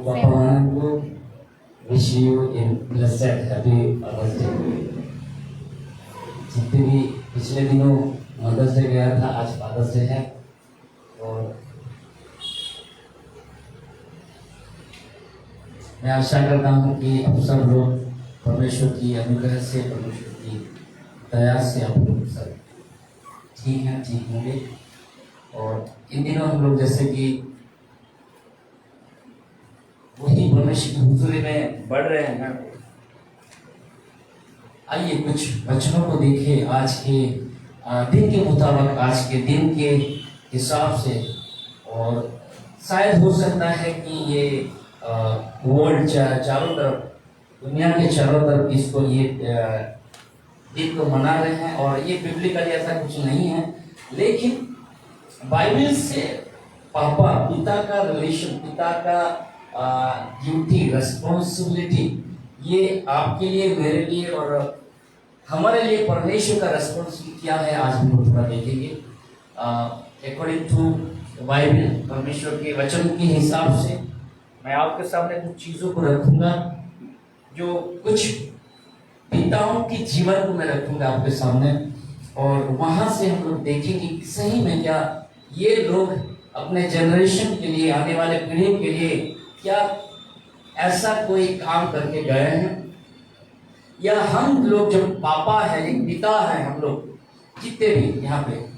Papa Manangu, wish you a blessed happy Mother's Day. जितने भी पिछले दिनों मदर्स डे गया था, आज फादर्स डे है और मैं आशा करता हूँ कि आप सब लोग परमेश्वर की अनुग्रह से, परमेश्वर की दया से आप लोग सब ठीक हैं, ठीक होंगे। और इन दिनों हम लोग जैसे कि वही परमेश्वर की हुजूरी में बढ़ रहे हैं ना, आइए कुछ वचनों को देखें आज के दिन के मुताबिक, आज के दिन के हिसाब से। और शायद हो सकता है कि ये वर्ल्ड चारों तरफ, दुनिया के चारों तरफ इसको ये दिन को मना रहे हैं और ये बिब्लिकली ऐसा कुछ नहीं है, लेकिन बाइबल से पापा पिता का रिलेशन, पिता का ड्यूटी, रिस्पॉन्सिबिलिटी, ये आपके लिए, मेरे लिए और हमारे लिए परमेश्वर का रिस्पॉन्सिबिलिटी क्या है, आज हम लोग थोड़ा देखेंगे। अकॉर्डिंग टू बाइबल, परमेश्वर के वचन के हिसाब से मैं आपके सामने कुछ चीज़ों को रखूंगा, जो कुछ पिताओं के जीवन को मैं रखूंगा आपके सामने, और वहां से हम लोग देखेंगे कि सही में क्या ये लोग अपने जनरेशन के लिए, आने वाले पीढ़ी के लिए क्या ऐसा कोई काम करके गए हैं, या हम लोग जो पापा है, एक पिता है, हम लोग जितने भी यहाँ पे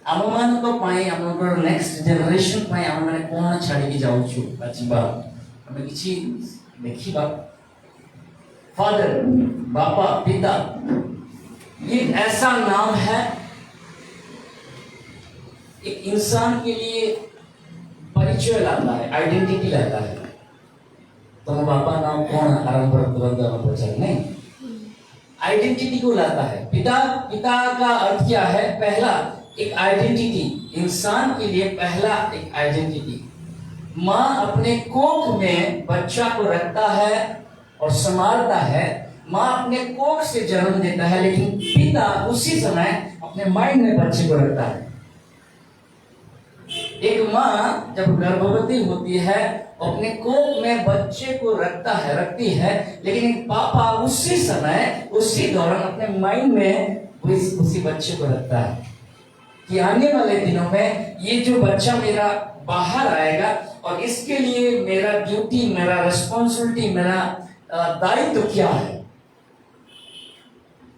आम पाई, आम नेक्स्ट जनरेशन पाई आम मैंने कौन छाड़ी जाऊँ जीवा आम कि देखा फादर, बापा, पिता, ये ऐसा नाम है एक इंसान के लिए परिचय लाता है, आइडेंटिटी लाता है। तो बापा नाम कौन आरंभ तुरंत नहीं, आइडेंटिटी को लाता है। पिता, पिता का अर्थ क्या है? पहला एक आइडेंटिटी, इंसान के लिए पहला एक आइडेंटिटी। माँ अपने कोख में बच्चा को रखता है और संभालता है, माँ अपने कोख से जन्म देता है, लेकिन पिता उसी समय अपने माइंड में बच्चे को रखता है। एक माँ जब गर्भवती होती है अपने कोख में बच्चे को रखती है, लेकिन एक पापा उसी समय, उसी दौरान अपने माइंड में उसी बच्चे को रखता है कि आने वाले दिनों में ये जो बच्चा मेरा बाहर आएगा और इसके लिए मेरा ड्यूटी, मेरा रिस्पॉन्सिबिलिटी, मेरा दायित्व क्या है।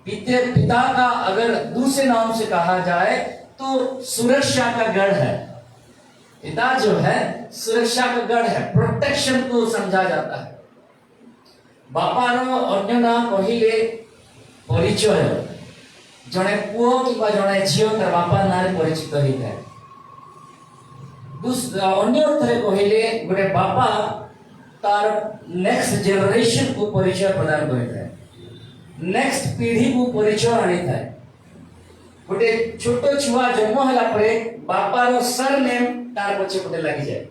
पिता का अगर दूसरे नाम से कहा जाए तो सुरक्षा का गढ़ है। पिता जो है सुरक्षा का गढ़ है, प्रोटेक्शन को समझा जाता है। बापारो अन्य नाम कहिले परिचय, जड़े पुओ कि जड़े झील तार बापा ना परिचित होता है। अन्य अर्थरे कहले गोटे बापा तार नेक्स्ट जनरेशन को परिचय प्रदान करता है, नेक्स्ट पीढ़ी को परिचय आनी था। गोटे छोट छुआ जन्म होला परे बापार सरनेम तार पछे पटे लगी जाए,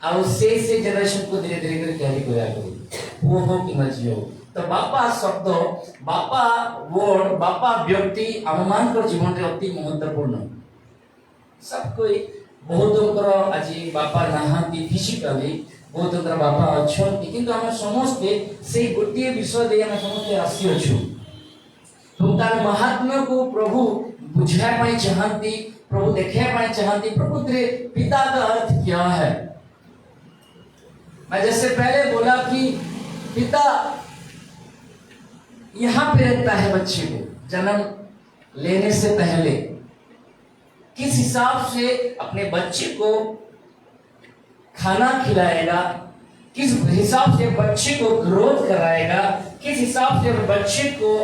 आउ से जनरेशन को धीरे धीरे कर कैरी करया करी वो हो कि मझियो। तो बापा शब्द, बापा वर्ड, बापा व्यक्ति आम कर जीवन रे अति महत्वपूर्ण। सब कोई बहुत आज बापा नहांती फिजिकली, बहुत बापा अच्छा, किंतु आम समस्ते से गोटे विषय दे आम समस्ते आसी अच्छु। तो तार महात्म्य को प्रभु बुझाया पाई चाहती, प्रभु देखा पाई चाहती, प्रभु तेरे पिता का अर्थ क्या है। मैं जैसे पहले बोला कि पिता यहाँ पे रहता है बच्चे को जन्म लेने से पहले, किस हिसाब से अपने बच्चे को खाना खिलाएगा, किस हिसाब से बच्चे को ग्रोथ कराएगा, किस हिसाब से बच्चे को,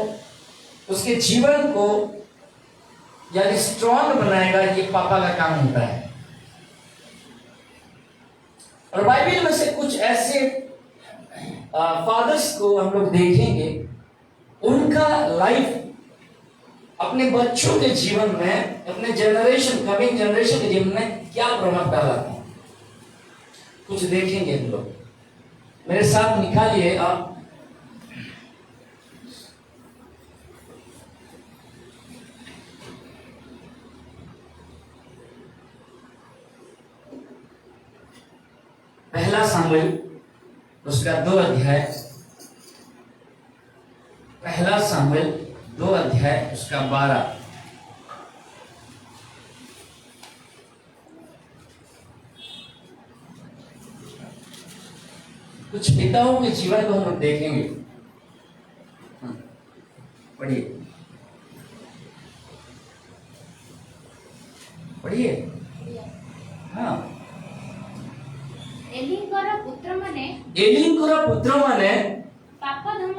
उसके जीवन को यानी स्ट्रॉन्ग बनाएगा, ये पापा का काम होता है। और बाइबल में से कुछ ऐसे फादर्स को हम लोग देखेंगे, उनका लाइफ अपने बच्चों के जीवन में, अपने जनरेशन, कमिंग जनरेशन के जीवन में क्या प्रभाव डाला था, कुछ देखेंगे हम लोग। मेरे साथ निकालिए आप पहला सामुएल उसका 2 अध्याय, पहला सामुएल 2 अध्याय उसका 12। कुछ पिताओं के जीवन को हम लोग देखेंगे। पढ़िए पढ़िए। हाँ, एलिंकर पुत्र माने पापधम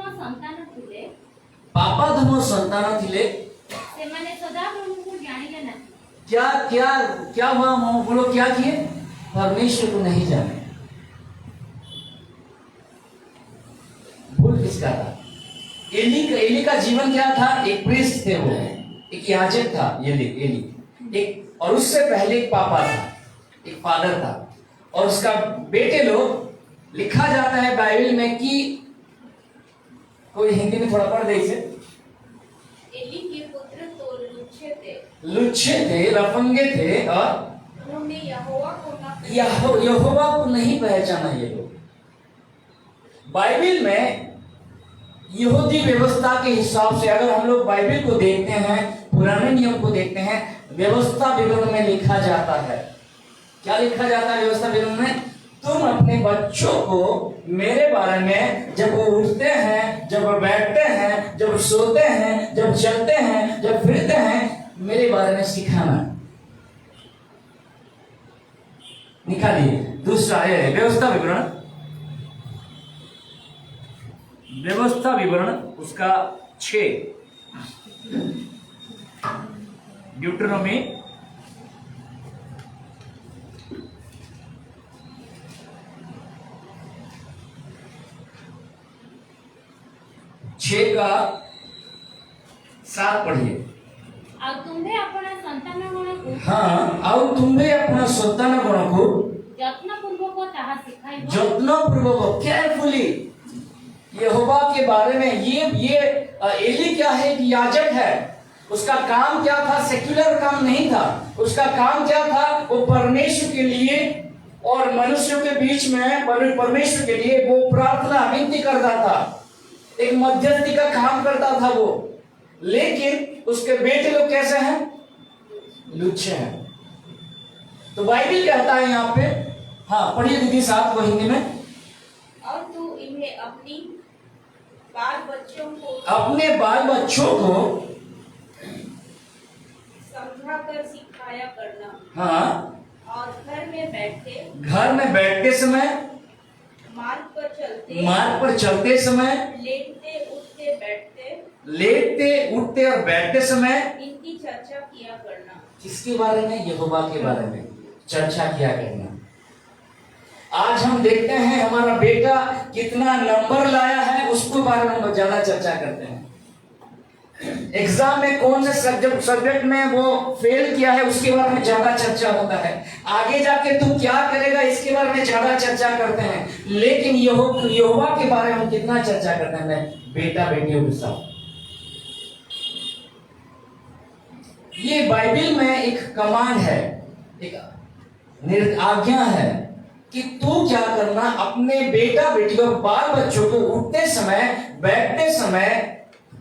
संतान थिले सेमाने सदा प्रभु को जानिले ना। क्या क्या क्या हुआ? वो लोग क्या किए? परमेश्वर को नहीं जाने। भूल किसका था? एली का जीवन क्या था? एक प्रीस्ट थे, वो एक याजक था एली एक, और उससे पहले एक पापा था, एक फादर था, और उसका बेटे लोग लिखा जाता है बाइबल में कि कोई हिंदी में थोड़ा पढ़ दे इसे। एली के पुत्र तो लुच्छे थे, लफंगे थे, और उन्होंने यहोवा को नहीं पहचाना ये लोग। बाइबल में यहूदी व्यवस्था के हिसाब से अगर हम लोग बाइबल को देखते हैं, पुराने नियम को देखते हैं, व्यवस्था विवरण में लिखा जाता है। क्या लिखा जाता है व्यवस्था विवरण में? तुम अपने बच्चों को मेरे बारे में जब वो उठते हैं, जब वो बैठते हैं, जब सोते हैं, जब चलते हैं, जब फिरते हैं, मेरे बारे में सिखाना। निकालिए दूसरा है व्यवस्था विवरण, व्यवस्था विवरण उसका 6, ड्यूटरोनॉमी 6 का 7 पढ़िए। ଆଉ ତୁମ୍ଭେ ଆପଣା ସନ୍ତାନଗଣକୁ हाँ, ଆଉ तुम्हें अपना संतान गण को ଯତ୍ନପୂର୍ବକ ତାହା ଶିଖାଇବ। यत्नपूर्वक केयरफुली यहोवा के बारे में। ये एली क्या है? कि याजक है। उसका काम क्या था? सेक्युलर काम नहीं था। उसका काम क्या था? वो परमेश्वर के लिए और मनुष्यों के बीच में परमेश्वर के लिए वो प्रार्थना विनती करता था, एक मध्यस्थी का काम करता था वो। लेकिन उसके बेटे लोग कैसे हैं? लुच्चे हैं। तो बाइबल कहता है यहाँ पे, हाँ पढ़िए दीदी साहब को हिंदी में। और तू इन्हें अपने बाल बच्चों को समझा कर सिखाया करना। हाँ, और घर में बैठते समय, मार्ग पर चलते समय, लेटते उठते और बैठते समय इनकी चर्चा किया करना। किसके बारे में? यहोवा के बारे में चर्चा किया करना। आज हम देखते हैं हमारा बेटा कितना नंबर लाया है, उसके बारे में हम ज्यादा चर्चा करते हैं। एग्जाम में कौन से सब्जेक्ट में वो फेल किया है, उसके बारे में ज्यादा चर्चा होता है। आगे जाके तू क्या करेगा, इसके बारे में ज्यादा चर्चा करते हैं। लेकिन यहोवा के बारे में कितना चर्चा करते हैं बेटा बेटियों के साथ। ये बाइबल में एक कमांड है, एक आज्ञा है कि तू क्या करना, अपने बेटा बेटियों बाल बच्चों को उठते समय, बैठते समय,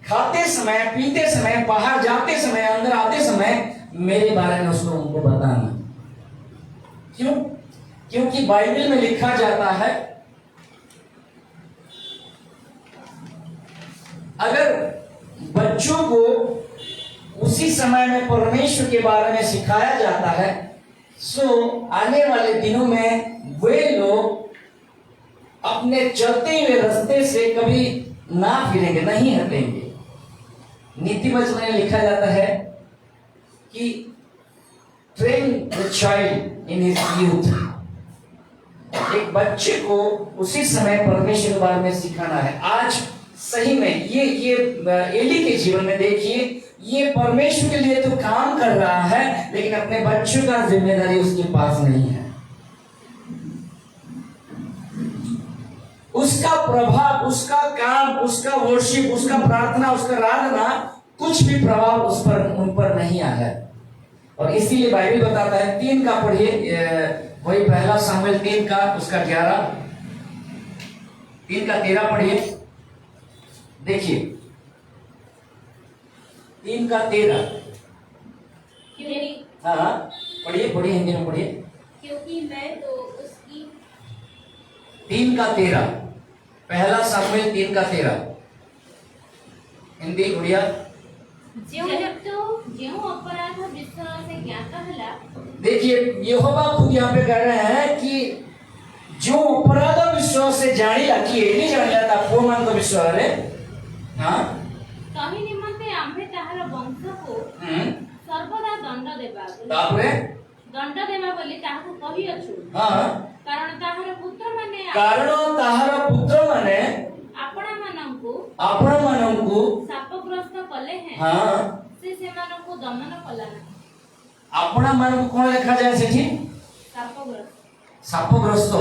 खाते समय, पीते समय, बाहर जाते समय, अंदर आते समय मेरे बारे में उसको उनको बताना। क्यों? क्योंकि बाइबल में लिखा जाता है अगर बच्चों को उसी समय में परमेश्वर के बारे में सिखाया जाता है, सो आने वाले दिनों में वे लोग अपने चलते हुए रास्ते से कभी ना फिरेंगे, नहीं हटेंगे। नीति वचन में लिखा जाता है कि train the child in his youth. एक बच्चे को उसी समय परमेश्वर के बारे में सिखाना है। आज सही में ये एली के जीवन में देखिए, ये परमेश्वर के लिए तो काम कर रहा है, लेकिन अपने बच्चों का जिम्मेदारी उसके पास नहीं है। उसका प्रभाव, उसका काम, उसका वर्शिप, उसका प्रार्थना, उसका आराधना, कुछ भी प्रभाव उन पर नहीं आया है। और इसीलिए बाइबल बताता है 3 का पढ़िए, वही पहला सामुएल 3 का उसका 11, 3 का 13 पढ़िए। देखिए 3 का 13। क्योंकि हाँ पढ़िए पढ़िए, हिंदी में पढ़िए। क्योंकि मैं तो उसकी 3 का 13, पहला सामुएल 3 का 13, हिंदी उड़िया। जो अपराध विश्वास से ज्ञात हला। देखिए यहोवा खुद यहाँ पे कह रहे हैं कि जो अपराध विश्वास से जानिला कि नहीं जानिला ता को मान को विश्वास है। हाँ कहीं निमंते आम्भे ताहार वंश को सर्वदा दंड देबा तापरे दंड देबा बोली ताहाको कहि अछु। हाँ कारण ताहार पुत्र माने कारण ताहार पुत्र माने आपण मानंकु शापग्रस्त कले हैं। हाँ से सेमानंकु दमन कला ना। आपण मानंकु कोन लिखा जाए सेठी? शापग्रस्त। शापग्रस्त।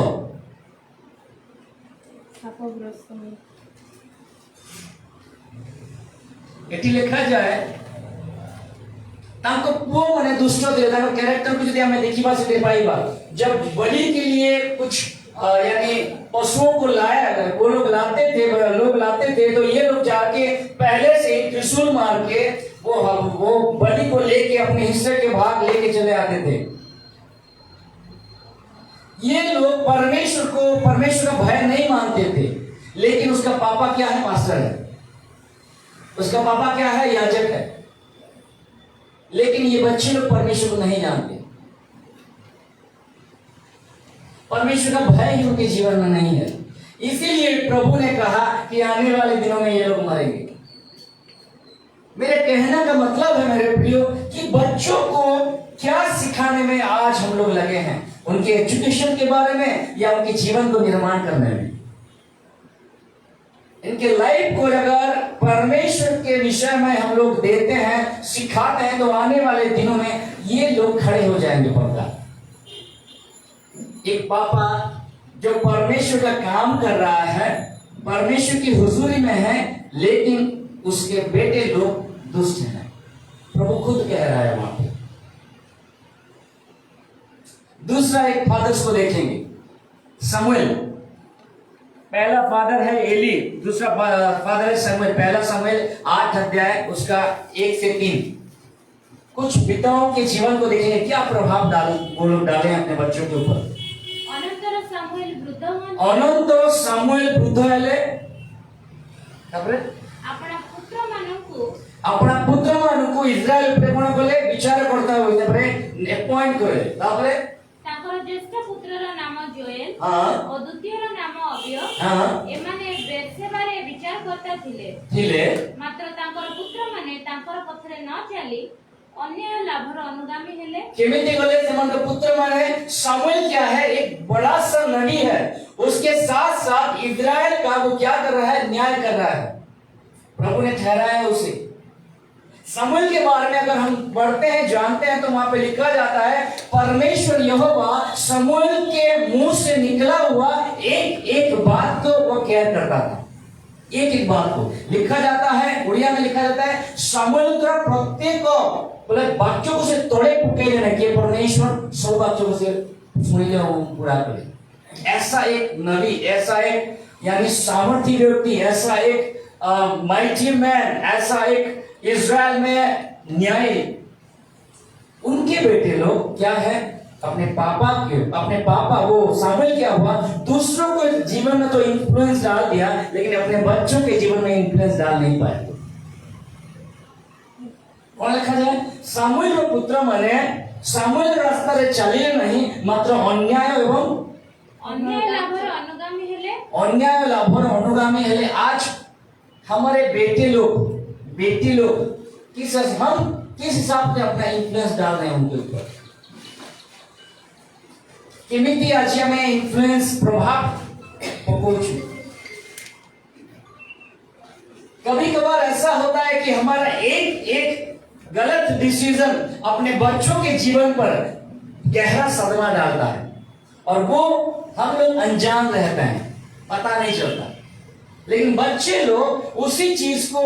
शापग्रस्त में एटी लिखा जाए तांको पुओ माने दुष्ट थे, तांको कैरेक्टर को यदि हमें देखिबा से दे पाइबा, जब बलि के लिए कुछ यानी पशुओं को लाया, वो लोग लाते थे तो ये लोग जाके पहले से ही त्रिशूल मार के वो बलि को लेके अपने हिस्से के भाग लेके चले आते थे। ये लोग परमेश्वर का भय नहीं मानते थे, लेकिन उसका पापा क्या है? मास्टर है। उसका पापा क्या है? याजक है। लेकिन ये बच्चे लोग परमेश्वर को नहीं जानते, परमेश्वर का भय ही उनके जीवन में नहीं है। इसीलिए प्रभु ने कहा कि आने वाले दिनों में ये लोग मरेंगे। मेरे कहने का मतलब है मेरे प्रियो कि बच्चों को क्या सिखाने में आज हम लोग लगे हैं, उनके एजुकेशन के बारे में या उनके जीवन को निर्माण करने में। इनके लाइफ को अगर परमेश्वर के विषय में हम लोग देते हैं, सिखाते हैं, तो आने वाले दिनों में ये लोग खड़े हो जाएंगे पक्का। एक पापा जो परमेश्वर का काम कर रहा है, परमेश्वर की हुजूरी में है, लेकिन उसके बेटे लोग दुष्ट हैं, प्रभु खुद कह रहा है वहां पे। दूसरा एक फादर्स को देखेंगे, समूएल। पहला फादर है एली, दूसरा फादर है समूएल। पहला समूएल 8 अध्याय उसका 1 से 3। कुछ पिताओं के जीवन को देखेंगे, क्या प्रभाव वो लोग डाले अपने बच्चों के ऊपर। अनंतर सामुएल वृद्ध हेले, अपना पुत्र मानकु इस्राएल पे कोन बोले विचार करता होय, तापरे अपॉइंट करे, तापरे ताकर ज्येष्ठ पुत्रर नाम जोएल और द्वितीयर नाम अबिय। एमाने बेर्शेबारे विचार करता थिले मात्र ताकर पुत्र माने ताकर पथरे न चली अन्य लाभर अनुगामी हेले। केमिति गले समान का पुत्र माने सामुएल क्या है? एक बड़ा सा नबी है, उसके साथ साथ इस्राएल का वो क्या कर रहा है? न्याय कर रहा है। प्रभु ने ठहराया है उसे। सामुएल के बारे में अगर हम पढ़ते हैं, जानते हैं, तो वहां पे लिखा जाता है परमेश्वर यहोवा सामुएल के मुंह से निकला हुआ एक एक बात को वो केयर करता था। एक एक बात को लिखा जाता है, उड़िया में लिखा जाता है सामुएल का प्रत्येक बोले बच्चों को से तोड़े पुके लेने के परमेश्वर सब बच्चों को से सुनिले पूरा करे। ऐसा एक नबी, ऐसा एक यानी सामर्थी व्यक्ति, ऐसा एक माइटी मैन, ऐसा एक इज़राइल में न्याय। उनके बेटे लोग क्या है? अपने पापा वो सामुएल क्या हुआ? दूसरों को जीवन में तो इन्फ्लुएंस डाल दिया, लेकिन अपने बच्चों के जीवन में इन्फ्लुएंस डाल नहीं पाए। कौन लिखा जाए? सामुएल रो पुत्र माने सामुएल रास्ता रे चलिए नहीं, मात्र अन्याय एवं अन्याय लाभर अनुगामी हेले। आज हमारे बेटे लोग हम किस हिसाब से अपना इन्फ्लुएंस डाल रहे हैं उनके ऊपर? केमिति आज हमें इन्फ्लुएंस प्रभाव पहुंचे। कभी कभार ऐसा होता है कि हमारा एक गलत डिसीजन अपने बच्चों के जीवन पर गहरा सदमा डालता है, और वो हम लोग अनजान रहते हैं, पता नहीं चलता। लेकिन बच्चे लोग उसी चीज को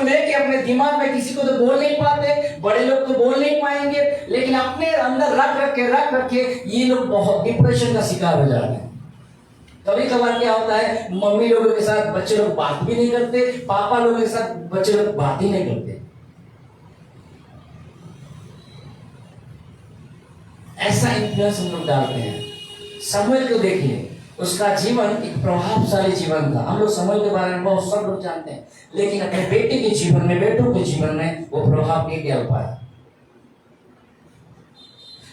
लेके अपने दिमाग में, किसी को तो बोल नहीं पाते, बड़े लोग तो बोल नहीं पाएंगे, लेकिन अपने अंदर रख के ये लोग बहुत डिप्रेशन का शिकार हो जाते हैं। कभी कभार क्या होता है, मम्मी लोगों के साथ बच्चे लोग बात भी नहीं करते, पापा लोगों के साथ बच्चे लोग बात ही नहीं करते। ऐसा इन्फ्लुएंस हम लोग डालते हैं। शमूएल को देखिए, उसका जीवन एक प्रभावशाली जीवन था। हम लोग शमूएल के बारे में बहुत सब लोग जानते हैं, लेकिन अपने बेटे के जीवन में, बेटों के जीवन में वो प्रभाव नहीं डाल पाया।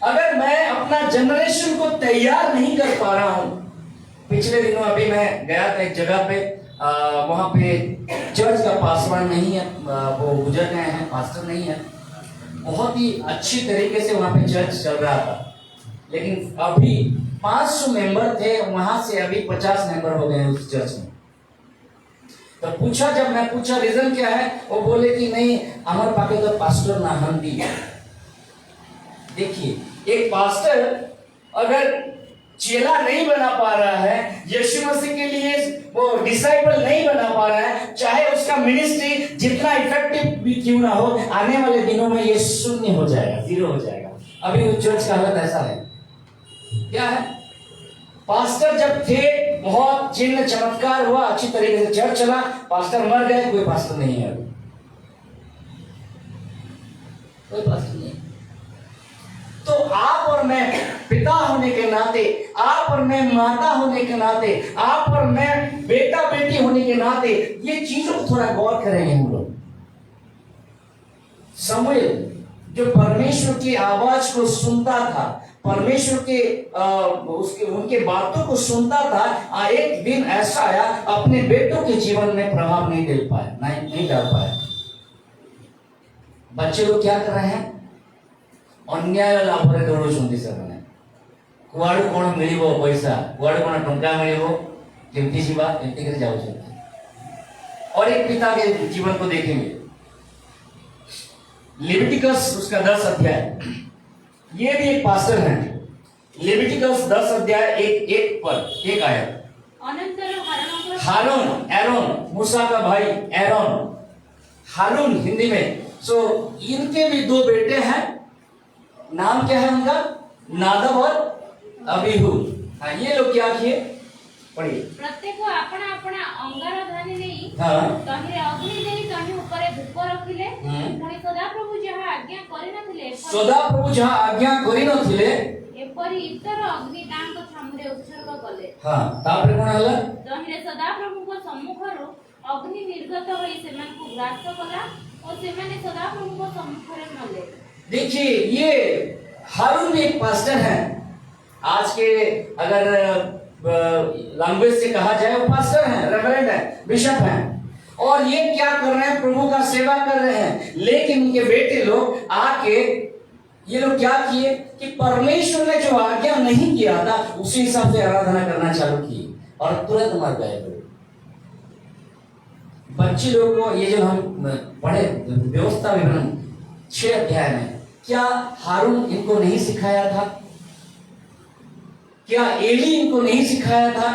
अगर मैं अपना जनरेशन को तैयार नहीं कर पा रहा हूं, पिछले दिनों अभी मैं गया था एक जगह पे, वहां पे चर्च का पासवान नहीं है, वो गुजर गए हैं, पास्टर नहीं है। बहुत ही अच्छी तरीके से वहां पे चर्च चल रहा था, लेकिन अभी 500 मेंबर थे, वहां से अभी 50 मेंबर हो गए हैं उस चर्च में। तो जब मैं पूछा रीजन क्या है, वो बोले कि नहीं, हमारे पाके तो पास्टर ना हम दी। देखिए, एक पास्टर अगर चेला नहीं बना पा रहा है, यीशु मसीह के लिए वो डिसाइपल नहीं बना पा रहा है, चाहे उसका मिनिस्ट्री जितना इफेक्टिव भी क्यों ना हो, आने वाले दिनों में ये शून्य हो जाएगा, जीरो हो जाएगा। अभी उस चर्च का हालत ऐसा है। क्या है, पास्टर जब थे बहुत चिन्ह चमत्कार हुआ, अच्छी तरीके से चर्च चला, पास्टर मर गए, कोई पास्टर नहीं है, कोई पास्टर नहीं। तो आप और मैं पिता होने के नाते, आप और मैं माता होने के नाते, आप और मैं बेटा बेटी होने के नाते ये चीजों को थोड़ा गौर करेंगे हम लोग। शमूएल जो परमेश्वर की आवाज को सुनता था, परमेश्वर के उनके बातों को सुनता था, एक दिन ऐसा आया अपने बेटों के जीवन में प्रभाव नहीं डाल पाया, नहीं डाल पाया। बच्चे लोग क्या कर रहे हैं, अन्याय लाभरे दौड़ुछंती ସେମାନେ। कुआडू कोण मिलिबो पैसा, कुआडू कोण टंका मिलिबो, केमती जीवा एमती करे जाउछंती। और एक पिता के जीवन को देखेंगे, लेविटिकस उसका 10 अध्याय, ये भी एक पास्टर है। लेविटिकस 10 अध्याय 1 आयत। हारून, एरोन, मूसा का भाई एरोन, हारून हिंदी में। सो इनके भी 2 बेटे हैं, नाम क्या है उनका, नादब और अबीहू। हाँ, ये लोग क्या किए, पढ़िए। प्रत्येक अपना अपना अंगार धानी नहीं, हाँ, तहिरे अग्नि देई तहि ऊपर धूप रखिले, पुणी सदाप्रभु जहा आज्ञा करि नथिले, सदाप्रभु जहा आज्ञा करि नथिले, एपरि इतर अग्नि तांको सामने उत्सर्ग कले। हाँ, तापरे कोन हला, तहिरे सदाप्रभु को सम्मुखरु अग्नि निर्गत होई सेमान को ग्रास कला, और सेमाने सदाप्रभु को सम्मुखरे मले। देखिए, ये हारून भी एक पास्टर है। आज के अगर लैंग्वेज से कहा जाए, वो पास्टर है, रेवरेंड है, बिशप है। और ये क्या कर रहे हैं, प्रभु का सेवा कर रहे हैं। लेकिन उनके बेटे लोग आके, ये लोग क्या किए कि परमेश्वर ने जो आज्ञा नहीं किया था, उसी हिसाब से आराधना करना चालू की और तुरंत मर गए लोग। बच्चे लोगों को ये जो हम पढ़े व्यवस्था विवरण 6 अध्याय में, क्या हारून इनको नहीं सिखाया था? क्या एली इनको नहीं सिखाया था?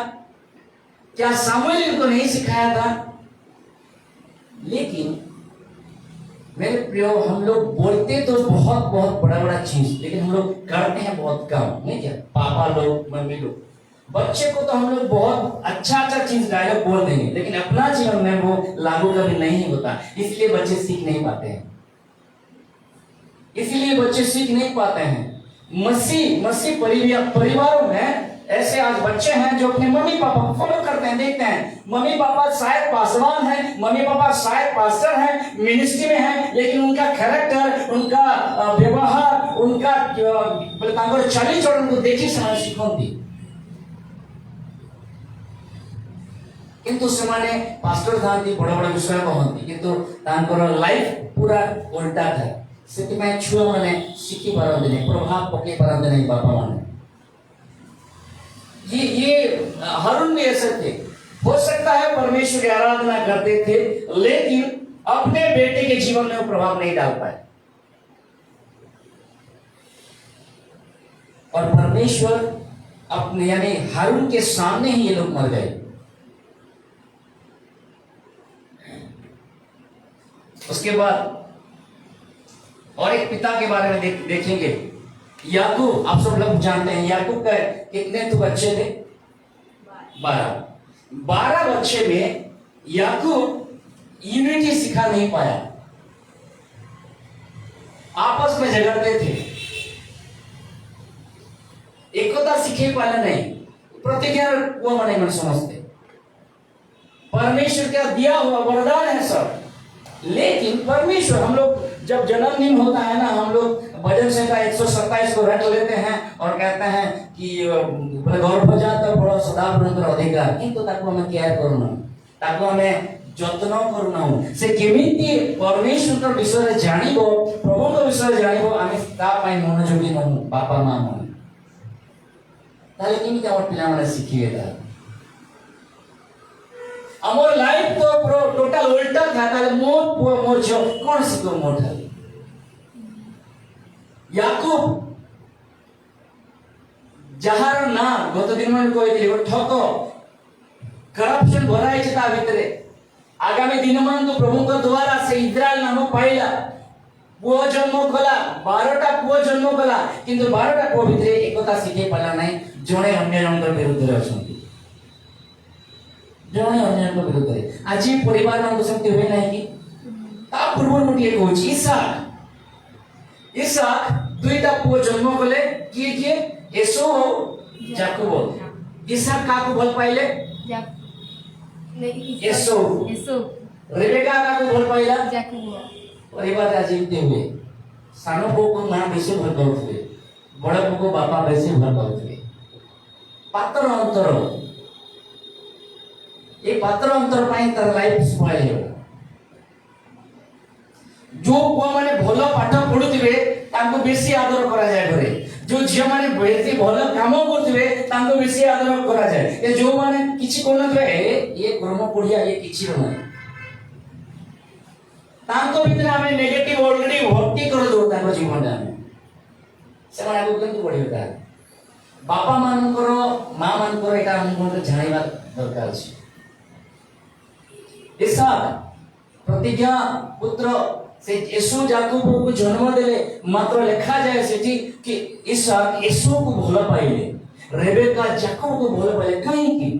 क्या सामुएल इनको नहीं सिखाया था? लेकिन मेरे प्रियो, हम लोग बोलते तो बहुत बहुत बड़ा बड़ा चीज, लेकिन हम लोग करते हैं बहुत कम, नहीं क्या? पापा लोग, मम्मी लोग, बच्चे को तो हम लोग बहुत अच्छा चीज डायलॉग बोल देंगे, लेकिन अपना जीवन में वो लागू कभी नहीं होता। इसलिए बच्चे सीख नहीं पाते हैं, इसलिए बच्चे सीख नहीं पाते हैं। मसीह परिवारों में ऐसे आज बच्चे हैं जो अपने मम्मी पापा को फॉलो करते हैं, देखते हैं मम्मी पापा शायद पासवान हैं, मम्मी पापा शायद पास्टर हैं, मिनिस्ट्री में हैं, लेकिन उनका कैरेक्टर, उनका व्यवहार, उनका चाली चलन को देखी समय शिखती। किंतु सेमाने पास्टर थांती, बड़ बड़ विषय कहती, किंतु तांकर लाइफ पूरा उल्टा था। से छुआ मैंने शिखी पारती नहीं, प्रभाव पकई पारती नहीं बापा मैंने। ये हारून भी ऐसे थे। हो सकता है परमेश्वर की आराधना करते थे, लेकिन अपने बेटे के जीवन में वो प्रभाव नहीं डाल पाए, और परमेश्वर अपने यानी हारून के सामने ही ये लोग मर गए। उसके बाद और एक पिता के बारे में देखेंगे, याकूब। आप सब लोग जानते हैं याकूब का कितने तो बच्चे थे? 12 बच्चे में याकूब यूनिटी सिखा नहीं पाया, आपस में झगड़ते थे, एकता सीखे पाया नहीं, प्रतिज्ञा वो मने मन समझते। परमेश्वर का दिया हुआ वरदान है सब, लेकिन परमेश्वर, हम लोग जब जन्मदिन होता है ना, हम लोग भजन संहिता 127 को रट लेते हैं और कहते हैं कि गौरव जाता बड़ा सदा निरंतर अधिकार, किंतु ताको हमें केयर करना, ताको हमें যত্ন করুনা সে কেমিতি পরমেশ্বর বিষয়ে জানিব, প্রভুଙ୍କ বিষয়ে জানিব, আমি তা পাই মনোযোগী নহু বাপা মা মানে। তাহলে কেমিতি আমার পিলাମାନେ শিখিবে? তাহলে আমার লাইফ তো পুরো টোটাল উল্টা था। তাহলে মোর পুଅ মোর ଝିଅ কোন শিখো মোর ঠালে? याकूब যাহার না গত দিন মানে কইলি ও ঠক करप्शन भरा है ता भितरे, आगामी दिन मान तो प्रभु को द्वारा से इस्राएल नाम पाइला, पुओ जन्म कला, 12टा पुओ जन्म कला, किंतु 12टा पुओ भितरे एकता शिखे पाला नाही, जणे अन्य जनकर विरुद्ध रे अछंती, जणे अन्य जनकर विरुद्ध रे। आज परिवार मान तो समते होय नाही कि ता पूर्व मोटी एक होची इसाक दुईटा पुओ जन्म कले, किए एसो याकूब। इसाक काको भल पाइले? एसो। रेबेका काको भल पाइला? याकूब। परिवार आज एमते हुए, सानो को मां बेसी भल पाउथबे, बड़ को बापा बेसी भल पाउथबे। पात्र अंतर, ए पात्र अंतर पाई तर लाइफ स्पॉइल हो। जो पुआ माने भलो पाठ पढुथिबे तांको बेसी आदर करा जाय घरे, जो झिया माने बेसी भलो काम करथिबे तांको बेसी आदर करा जाय। ए जो माने किछि कोनथबे ये कर्म पढिया ये किछि नै, तांको भितर हमें नेगेटिव ऑलरेडी भक्ति कर दो तांको जीवन में से माने आगु केंतु पढिबे। बापा मानकर मां मानकर एटा हम जानिबा दरकार अछि। इसाक प्रतिज्ञा पुत्र से यीशु याकूब को जन्म देले, मात्र लिखा जाए सेठी कि इसाक यीशु को भलो पाइले, रेबेका याकूब को भलो पाइले। काहे कि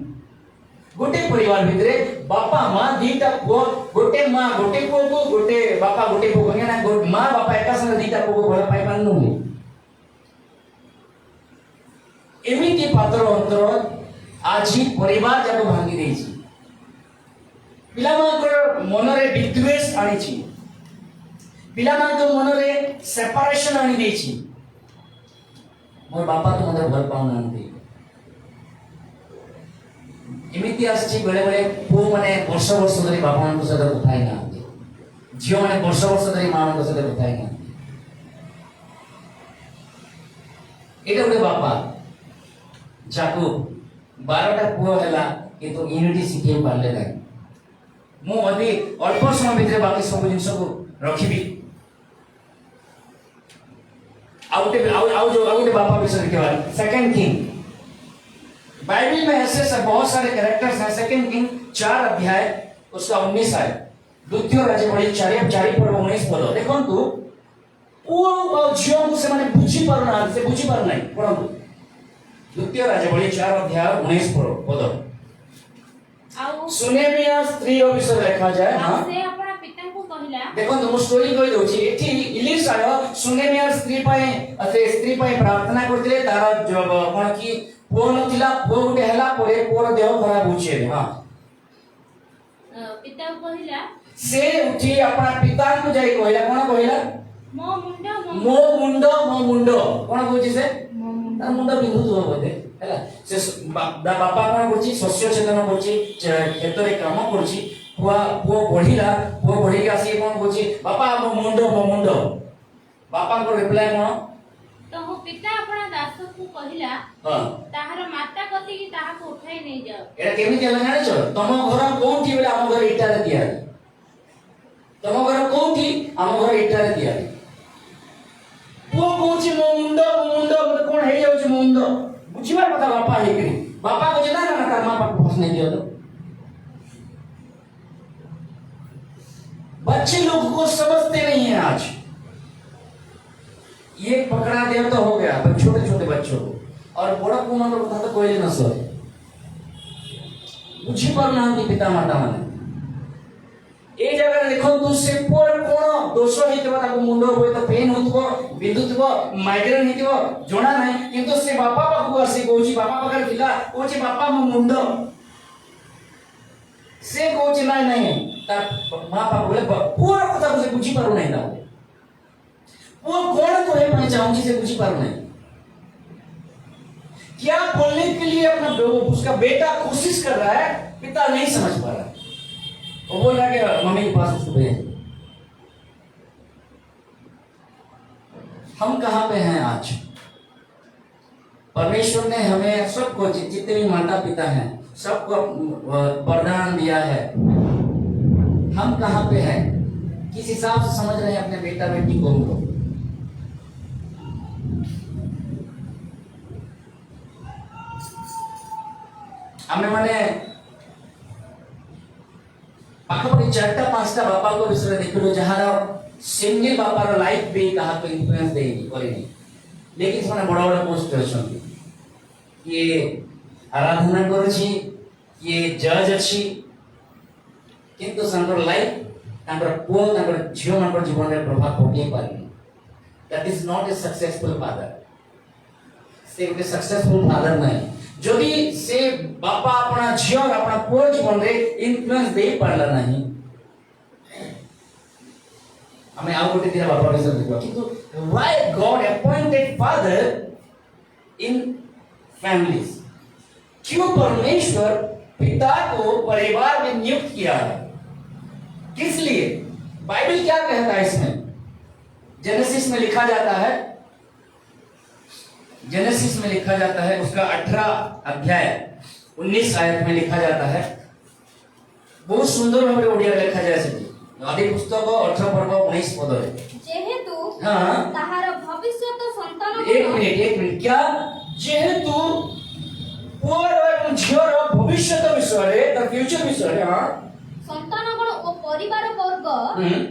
गोटे परिवार भितरे बापा मां दीटा पुओ, गोटे मां गोटे पुओ को, गोटे बापा गोटे पुओ को, ना मां बापा एका संग दीटा पुओ को भलो पाइ पानु नहीं। एमिति पात्र अंतर आज परिवार जाको भांगी देछि, पिलामानकर मनरे विद्वेष आनिछि, पिलामानकर मनरे सेपरेशन आनि देछि। मोर बापा तो मते भल पाउ नांती, एमिति आछि बेले बेले पुओ माने वर्ष वर्ष धरि बापा मानक सहित कथा ही नांती, झियो माने वर्ष वर्ष धरि मां मानक सहित कथा ही नांती। एटा गोटे बापा याकूब 12टा पुओ हैला किंतु यूनिटी सिखे पारले नाही। मु अभी अल्प समय भितर बाकी सब जिंस को रखिबी। आउटे बापा विषय के बाद सेकंड किंग, बाइबल में ऐसे बहुत सारे कैरेक्टर्स हैं। सेकंड किंग 4 अध्याय उसका 19 है, द्वितीय राजवली 4 पर्व 19 पद देखंतु। पुओ और झियो को से माने बुझी पारना से बुझी पार नाही पढंतु। द्वितीय राजवली 4 अध्याय 19 पद सुनेमिया स्त्री विषय लिखा जाए। हां से अपना पिता को कहला, देखो तुम स्टोरी कहि दोछि। एठी इलिशा सुनेमिया स्त्री पाए असे स्त्री पाए प्रार्थना करथिले, तार जब कोन की पुओ नथिला, पुओ गुटे हला परे पुओर देह खराब होछे। हां पिता को कहला, से उठी अपना पिता को जाई कहला, कोन कहला? मो मुंडो कोन कहछि से तार मुंडा बिंदु तो बोले हैला। से बापा कोन करछि शस्य छेदन करछि, खेतरे काम करछि, पुओ बढ़िला, पुओ बढ़ी के आसी कोन करछि बापा मो मुंडो। बापा को रिप्लाई कोन? तो हो पिता अपना दास को कहला, हां ताहार माता कति की ताहा को उठाई नै जाओ। एटा केमि केला जानि छ? तम घर कोठी बेला हम घर इटा रे दिया, तम घर कोठी हम घर इटा रे दिया। पुओ कोछि मो मुंडो कोन हे जाउ छ मुंडो बुझिबा कथा। बापा हे करी बापा को जना ना तार मां बाप को फस नै दियो तो बच्चा बच्चे लोग को समझते नहीं है आज। ये पकड़ा दिया तो हो गया, पर छोटे छोटे बच्चों को और बड़ा कुमार को तो कोई न सो बुझी पाना पिता माता माने ए जगह देखो तू से पर कोन दोष हेतबा ताको मुंड होय तो पेन होतबो बिंदुतबो माइग्रेन हेतबो जोना नाही किंतु से बापा पाखु आसी कोची बापा पाखर थिला कोची बापा मो मुंड से कोची नाही नाही तार मां बाप बोले पूरा कथा को से बुझी पारु नाही ता वो कौन तो है मैं चाहूंगी से बुझी पारु नहीं क्या बोलने के लिए अपना उसका बेटा कोशिश कर रहा है, पिता नहीं समझ पा रहा है। वो बोल रहा है कि मम्मी के पास उसको भेज। हम कहां पे हैं आज? परमेश्वर ने हमें सबको जितने भी माता पिता हैं सबको वरदान दिया है। हम कहां पे हैं? किस हिसाब से समझ रहे हैं अपने बेटा बेटी को? हमें माने पाखपड़ी 4-5टा बापा को विषय देखो जहां सिंगल बापार लाइफ भी कहा को इन्फ्लुएंस देगी करेगी, लेकिन ସେମାନେ बड़ा बड़ा पोस्ट ଅଛନ୍ତି, କିଏ ଆରାଧନା କରୁଛି, କିଏ ଜଜ୍ ଅଛି, କିନ୍ତୁ ତାଙ୍କର ଲାଇଫ ତାଙ୍କର ପୁଅ ତାଙ୍କର ଝିଅ ମାନଙ୍କର ଜୀବନରେ ପ୍ରଭାବ ପକେଇ ପାରିନି। That is not a successful father. से एक सक्सेसफुल फादर नहीं जदि से बापा अपना झियो अपना पुओ जीवन रे इन्फ्लुएंस दे पारला नहीं। हमें आउ गोटे दिना बापा विषय देखो किंतु why God appointed father in families, क्यों परमेश्वर पिता को परिवार में नियुक्त किया है, किस लिए? बाइबल क्या कहता है इसमें? जेनेसिस में लिखा जाता है, जेनेसिस में लिखा जाता है उसका 18 अध्याय 19 आयत में लिखा जाता है, बहुत सुंदर भाव ओडिया लिखा जाए से आदि पुस्तक 18 पर्व 19 पद है। जेहेतु हां ताहार भविष्यत संतान एक मिनट क्या जेहेतु पुअर और झियर भविष्यत विषय रे द फ्यूचर विषय रे हां संतानगण ओ परिवार वर्ग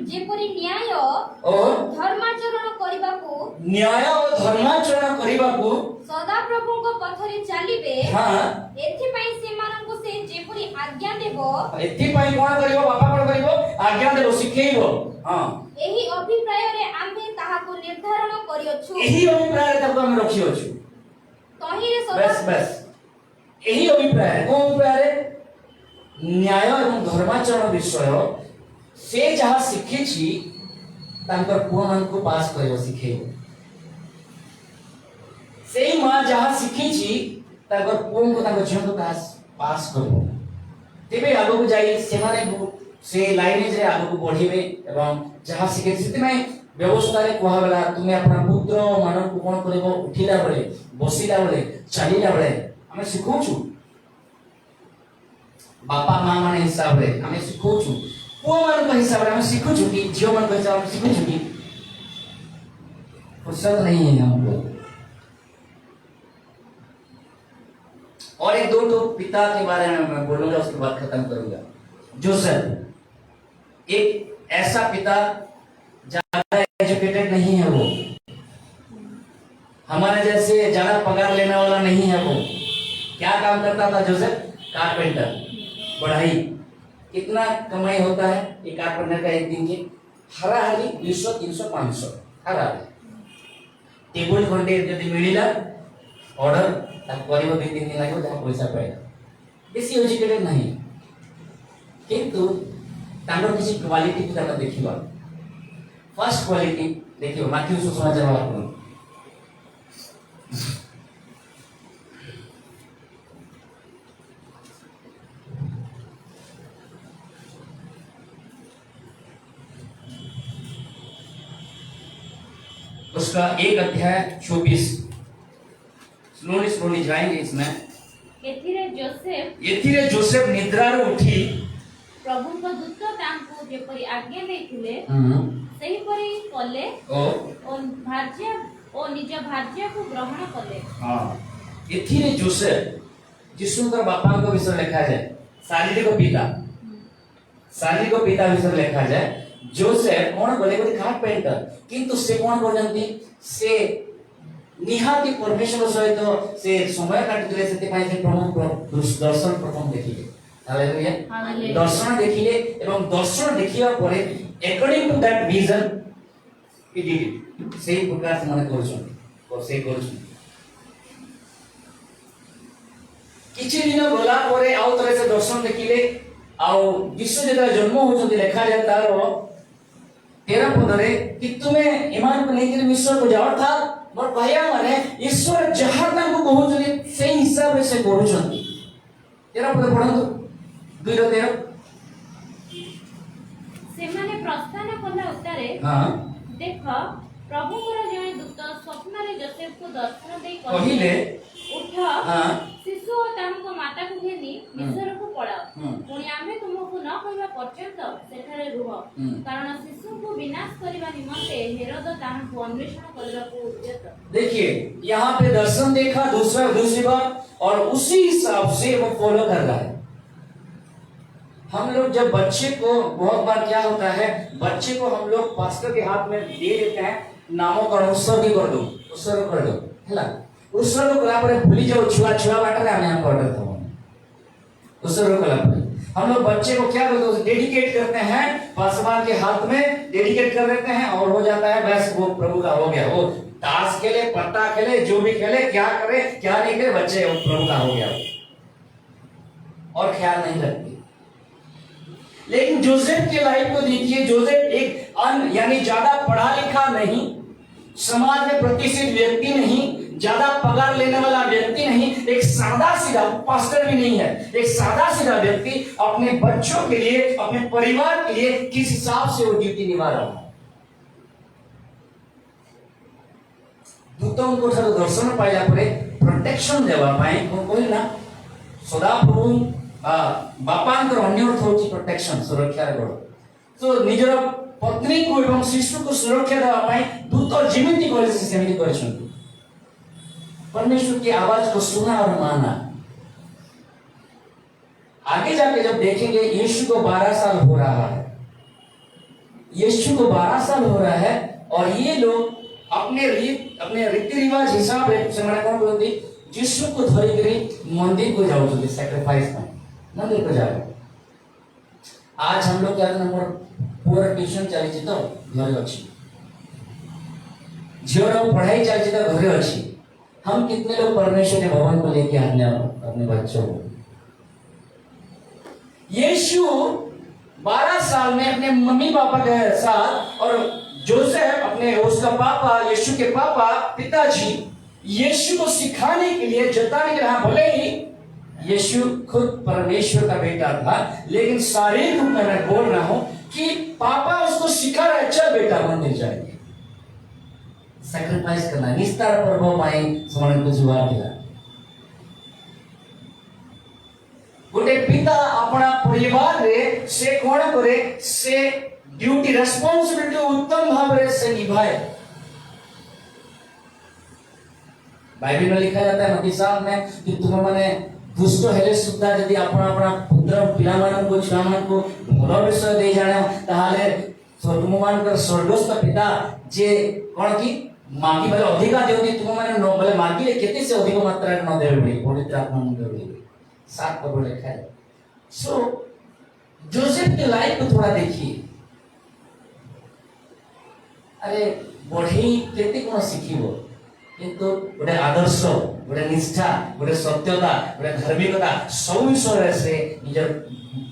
जेपरि न्याय और धर्माचरण करिबाकू न्याय और धर्माचरण करिबाकू सदा प्रभुको पथरे चलिबे। हां एथि पई सेमाननको से जेपरि आज्ञा देबो, एथि पई कोन करिवो? बापा कोन करिवो? आज्ञा देबो, शिखेइबो। हां एही अभिप्राय रे आम्भे ताहाको निर्धारण करियछु, एही अभिप्राय रे ताको हम रखियछु। तही रे बस बस एही अभिप्राय को अभिप्राय रे न्याय एवं धर्माचरण विषय से जहाँ शिखी पुआ मान को पास कर शिखेब से माँ जहाँ शिखी पुओं को झील को पास कर तेरे आग को जाई से लाइनेज रे आग को बढ़े एवं जहाँ शिखे से व्यवस्था रे कहला तुम्हें अपना पुत्र मान को कौन कर उठिला बेले बसिला बेले चलिला बेले आम शिखौछु बापा मां माने हिसाब रे हमें सिखौछु पुओ मान को हिसाब रे हमें सिखौछु कि झियो मान को हिसाब रे सिखौछु कि फुर्सत नहीं है हमको। और एक दो तो पिता के बारे में मैं बोलूंगा, उसके बाद खत्म करूंगा। जोसेफ एक ऐसा पिता ज्यादा एजुकेटेड नहीं है, वो हमारे जैसे ज्यादा पगार लेने वाला नहीं है। वो क्या काम करता था जोसेफ? कारपेंटर। बढ़ाई कितना कमाई होता है एक कारपेंटर का एक दिन के? हरा हरी 200 300 500 हरा टेबल खंडे यदि मिलिला ऑर्डर तब करिब 2-3 दिन लागो जहाँ पैसा पाएगा। बेसी एजुकेटेड नहीं किंतु तांगर किसी क्वालिटी को तांगर देखिबा। फर्स्ट क्वालिटी देखियो माथ्यू सुसमाचार वाला उसका 1 अध्याय 24 स्लोली जाएंगे इसमें। एथिरे जोसेफ निद्रा रे उठी प्रभु को दूत तांको जेपरि आज्ञा देथिले सही परि कले ओ निज भार्या को ग्रहण कले। हां एथिरे जोसेफ जिसुंकर बापा को विषय लिखा जाए, शारीरिक पिता विषय लिखा जाए। जोसेफ कौन बोले गोटे कारपेंटर किंतु से कौन करजंती से निहाती परमेश्वर सहित से समय काटुले सेते पय से प्रभु दर्शन प्रथम देखिले हालेलुया हालेलुया। दर्शन देखिले एवं दर्शन देखिया परे according to that vision he did it सेही प्रकार से मन करछन और से करछन किछि दिन गला परे आउ तरे से दर्शन देखिले आउ विश्व जेता जन्म होचंती लेखा जाय तारो 13 पदरे कि तुमे ईमान को लेकर ईश्वर को जाओ था मोर भाइया माने ईश्वर जहां तक को कहउचली से हिसाब से करूचंती 13 पद पढंतु 2:13 ସେମାନେ ପ୍ରସ୍ଥାନ କଲା ଉତ୍ତାରେ हां देख प्रभुଙ୍କର ଜଣେ ଦୂତ ସ୍ୱପ୍ନରେ ଯୋସେଫଙ୍କୁ ଦର୍ଶନ ଦେଇ କହିଲେ ଉଠ हां ଶିଶୁ ଓ ତାଙ୍କ ମାତାକୁ ଘେନି ମିସ୍ରକୁ ପଳାଅ ପୁଣି ଆମେ ତୁମକୁ ନ କହିବା ପର୍ଯ୍ୟନ୍ତ ସେଠାରେ ରୁହ କାରଣ ଶିଶୁଙ୍କୁ ବିନାଶ କରିବା ନିମନ୍ତେ ହେରୋଦ ତାହାଙ୍କୁ ଅନ୍ୱେଷଣ କରିବାକୁ ଉଦ୍ୟତ। देखिए यहाँ पे दर्शन देखा दूसरी बार और उसी हिसाब से वो फॉलो कर रहा है। हम लोग जब बच्चे को बहुत बार क्या होता है बच्चे को हम लोग पास्टर के हाथ में दे देते हैं नामकरण उत्सर्ग कर दो हैला उत्सर्ग कला पर भूली जाओ छुआ छुआ बाटरे हमें हम ऑर्डर था उत्सर्ग कला पर हम लोग बच्चे को क्या करते हैं डेडिकेट करते हैं पासवान के हाथ में डेडिकेट कर देते हैं और हो जाता है बस वो प्रभु का हो गया वो ताश खेले पत्ता खेले जो भी खेले क्या करे क्या नहीं करे बच्चे वो प्रभु का हो गया और ख्याल नहीं रखते। लेकिन जोसेफ के लाइफ को देखिए जोसेफ एक यानी ज्यादा पढ़ा लिखा नहीं समाज में प्रतिष्ठित व्यक्ति नहीं ज्यादा पगार लेने वाला व्यक्ति नहीं एक सादा सीधा पास्टर भी नहीं है एक सादा सीधा व्यक्ति अपने बच्चों के लिए अपने परिवार के लिए किस हिसाब से वो ड्यूटी निभा रहा है। दूतों को ठारो दर्शन पाइला परे प्रोटेक्शन देवा पाए को कोई ना सदा प्रभु बापांकर अन्य अर्थ होची प्रोटेक्शन सुरक्षा रो तो निजर पत्नी को एवं शिशु को सुरक्षा देवा पाए दूत जिमिति करे से सेमिति करछन परमेश्वर की आवाज को सुना और माना। आगे जाके जब देखेंगे यीशु को 12 साल हो रहा है यीशु को 12 साल हो रहा है और ये लोग अपने रीति रिवाज हिसाब से मैंने कौन बोलती यीशु को धरी करी मंदिर को जाओ तो सैक्रिफाइस में मंदिर को जाओ। आज हम लोग क्या नंबर पूरा ट्यूशन चली तो घरे अच्छी झीवर पढ़ाई चली तो घरे अच्छी हम कितने लोग परमेश्वर के भवन को लेके आने अपने बच्चों को यीशु 12 साल में अपने मम्मी पापा के साथ और जोसेफ अपने उसका पापा यीशु के पापा पिताजी यीशु को सिखाने के लिए जताने के लिए भले ही यीशु खुद परमेश्वर का बेटा था लेकिन शारीरिक रूप में मैं बोल रहा हूं कि पापा उसको सिखा रहे चल बेटा मंदिर जाएंगे सैक्रिफाइस करना निस्तार पर्व पाई समरण को जुआ दिला गोटे पिता अपना परिवार रे से कोन करे से ड्यूटी रेस्पॉन्सिबिलिटी उत्तम भाव रे से निभाए। बाइबल में लिखा जाता है मत्ती 7 में कि तुम माने दुष्ट हेले सुद्धा यदि अपना अपना पुत्र पिलामान को छुआमान को भल विषय दे जाने ताहाले तुममान कर स्वर्गस्थ पिता जे कोन की मागी बले अधिका देउनी तुम माने न बले मागी केते से अधिक मात्रा न देबे पवित्र आत्मा न देबे 7 पद लिखा है। सो जोसेफ के लाइफ को थोड़ा देखिए अरे बढ़ी केते कोन सिखिबो किंतु गोटे आदर्श गोटे निष्ठा गोटे सत्यता गोटे धार्मिकता सब विषय से निजर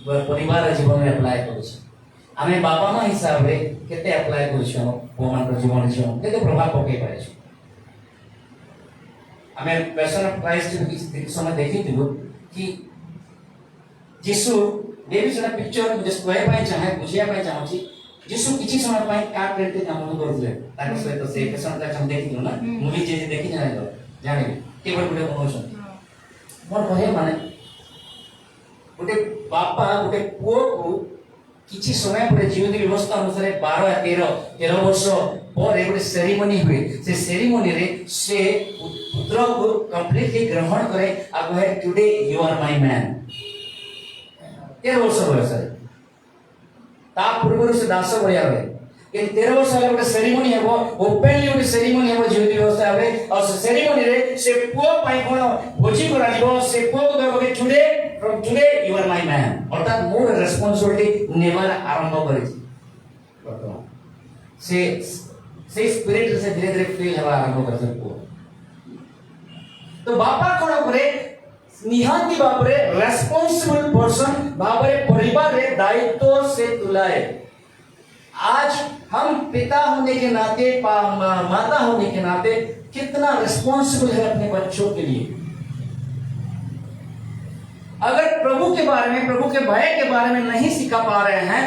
परिवार जीवन में अप्लाई करूछ आमे बाबा मां हिसाब रे केते अप्लाई करूछ भगवान को जीवन जीवन केते प्रभाव पके पारे छु आमे पैशन ऑफ क्राइस्ट के समय देखि दिलु कि यीशु देवी सना पिक्चर मुझे स्क्वायर पाए चाहे बुझिया पाए चाहूची यीशु किछि समय पाए का करते काम करथले ताको सहित से पैशन का हम देखि ना मूवी जे देखि जाने दो जाने केवल गुडे बनोछन मोर कहे माने गोटे बापा गोटे पुओ को किछि समय पर जीवन व्यवस्था अनुसार 12 या 13 वर्ष पर एक सेरेमनी हुए से सेरेमनी रे से पुत्र को कंप्लीटली ग्रहण करे अब है today you are my man 13 वर्ष बयस ता पूर्व से दास भलिया हुए इन 13 वर्ष वाला गोटे सेरेमनी हेबो ओपनली गोटे सेरेमनी हेबो जो व्यवस्था हुए और से सेरेमनी रे से पुओ पाई कोन भोजी करा दिबो से पुओ को कहबो कि today from today you are my man अर्थात मोर रिस्पांसिबिलिटी नेवर आरंभ करी वर्तमान से स्पिरिट से धीरे धीरे फील हेबा आरंभ कर सकबो तो बापा कोन करे निहाती बापरे रेस्पॉन्सिबल पर्सन बापरे परिवार रे दायित्व से तुलाए आज हम पिता होने के नाते माता होने के नाते कितना रिस्पॉन्सिबल है अपने बच्चों के लिए अगर प्रभु के बारे में प्रभु के भय के बारे में नहीं सिखा पा रहे हैं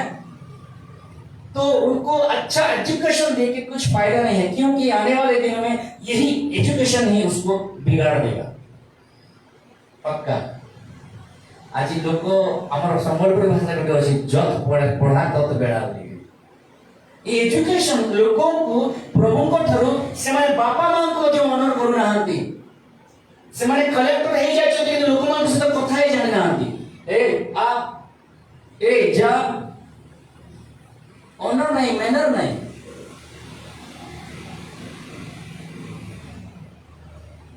तो उनको अच्छा एजुकेशन देके कुछ फायदा नहीं है क्योंकि आने वाले दिनों में यही एजुकेशन ही उसको बिगाड़ देगा पक्का आज लोग हमर संबलपुर भाषा गोटे अछि जत पढ़ा तत बेड़ा एजुकेशन लोगों को प्रभु को ठारू से माने बापा मां को जो ऑनर करू नाहंती से माने कलेक्टर हे जाय छै कि लोक मान से कथा हे जाने नाहंती ए जा ऑनर नहीं मैनर नहीं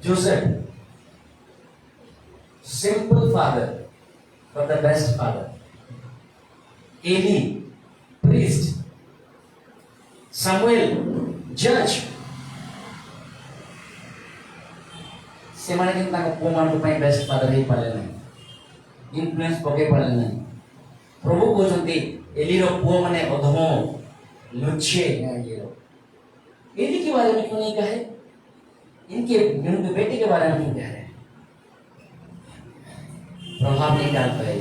Joseph simple father but the best father Eli priest Samuel judge से माने कि ताको पुमान को ପାଇଁ बेस्ट फादर ही पाले नहीं इन्फ्लुएंस पके पाले नहीं प्रभु को जंती एली रो पुओ माने अधम लुच्छे ये रो एली के बारे में क्यों नहीं कहे इनके बेटे के बारे में क्यों कह रहे प्रभाव नहीं डाल पाए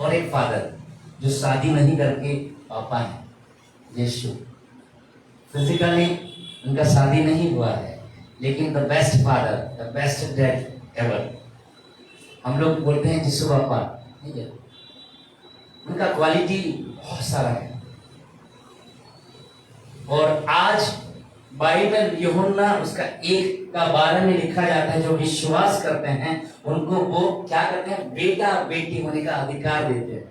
और एक फादर जो शादी नहीं करके पापा है यीशु फिजिकली उनका शादी नहीं हुआ है लेकिन the best father the best dad ever हम लोग बोलते हैं यीशु पापा ठीक है उनका क्वालिटी बहुत सारा है और आज बाइबल यूहन्ना उसका 1 का 12 में लिखा जाता है जो विश्वास करते हैं उनको वो क्या करते हैं बेटा बेटी होने का अधिकार देते हैं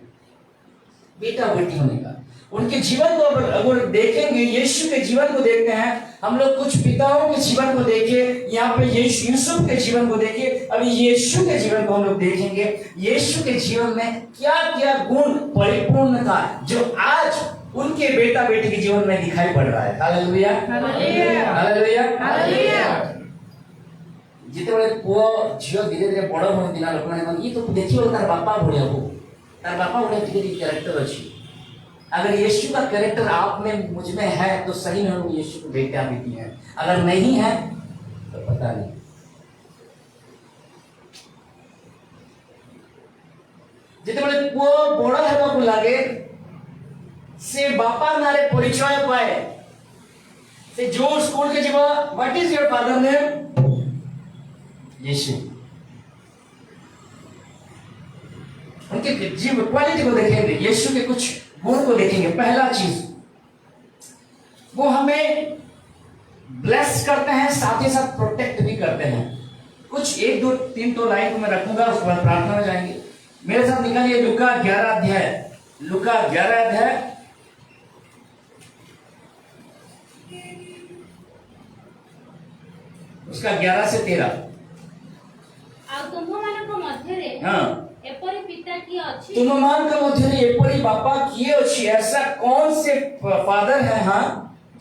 बेटा बेटी होने का उनके जीवन को अगर देखेंगे यीशु के जीवन को देखते हैं हम लोग कुछ पिताओं के जीवन को देखे यहाँ पे यूसुफ के जीवन को देखे अभी यीशु के जीवन को हम लोग देखेंगे यीशु के जीवन में क्या क्या गुण परिपूर्ण था जो आज उनके बेटा बेटी के जीवन में दिखाई पड़ रहा है हालेलुया हालेलुया हालेलुया जिते पुओ झियो धीरे धीरे बड़ होने दिना लोक माने ये तो देखियो तार बापा भलिया हो तार बापा भलिया ठीक कैरेक्टर अछि अगर यीशु का कैरेक्टर आप में मुझ में है तो सही में हम यीशु को बेटा बेटी हैं अगर नहीं है तो पता नहीं जिते पुओ बड़ हेबा को लागे से बापा नारे परिचय पाए से जो स्कूल के जीवा what is your father name Yeshu उनके जीव क्वालिटी को देखेंगे यीशु के कुछ गुण को देखेंगे पहला चीज वो हमें ब्लेस करते हैं साथ ही साथ प्रोटेक्ट भी करते हैं कुछ 1 2 3 तो लाइन को मैं रखूंगा उसके बाद प्रार्थना में जाएंगे मेरे साथ निकालिए लूका 11 अध्याय लूका 11 अध्याय उसका 11 से 13 तुम मानको मध्य रे हां एपरी पिता की अछि तुम मान के मध्य रे एपरी बापा किए अछि ऐसा कौन से फादर है हां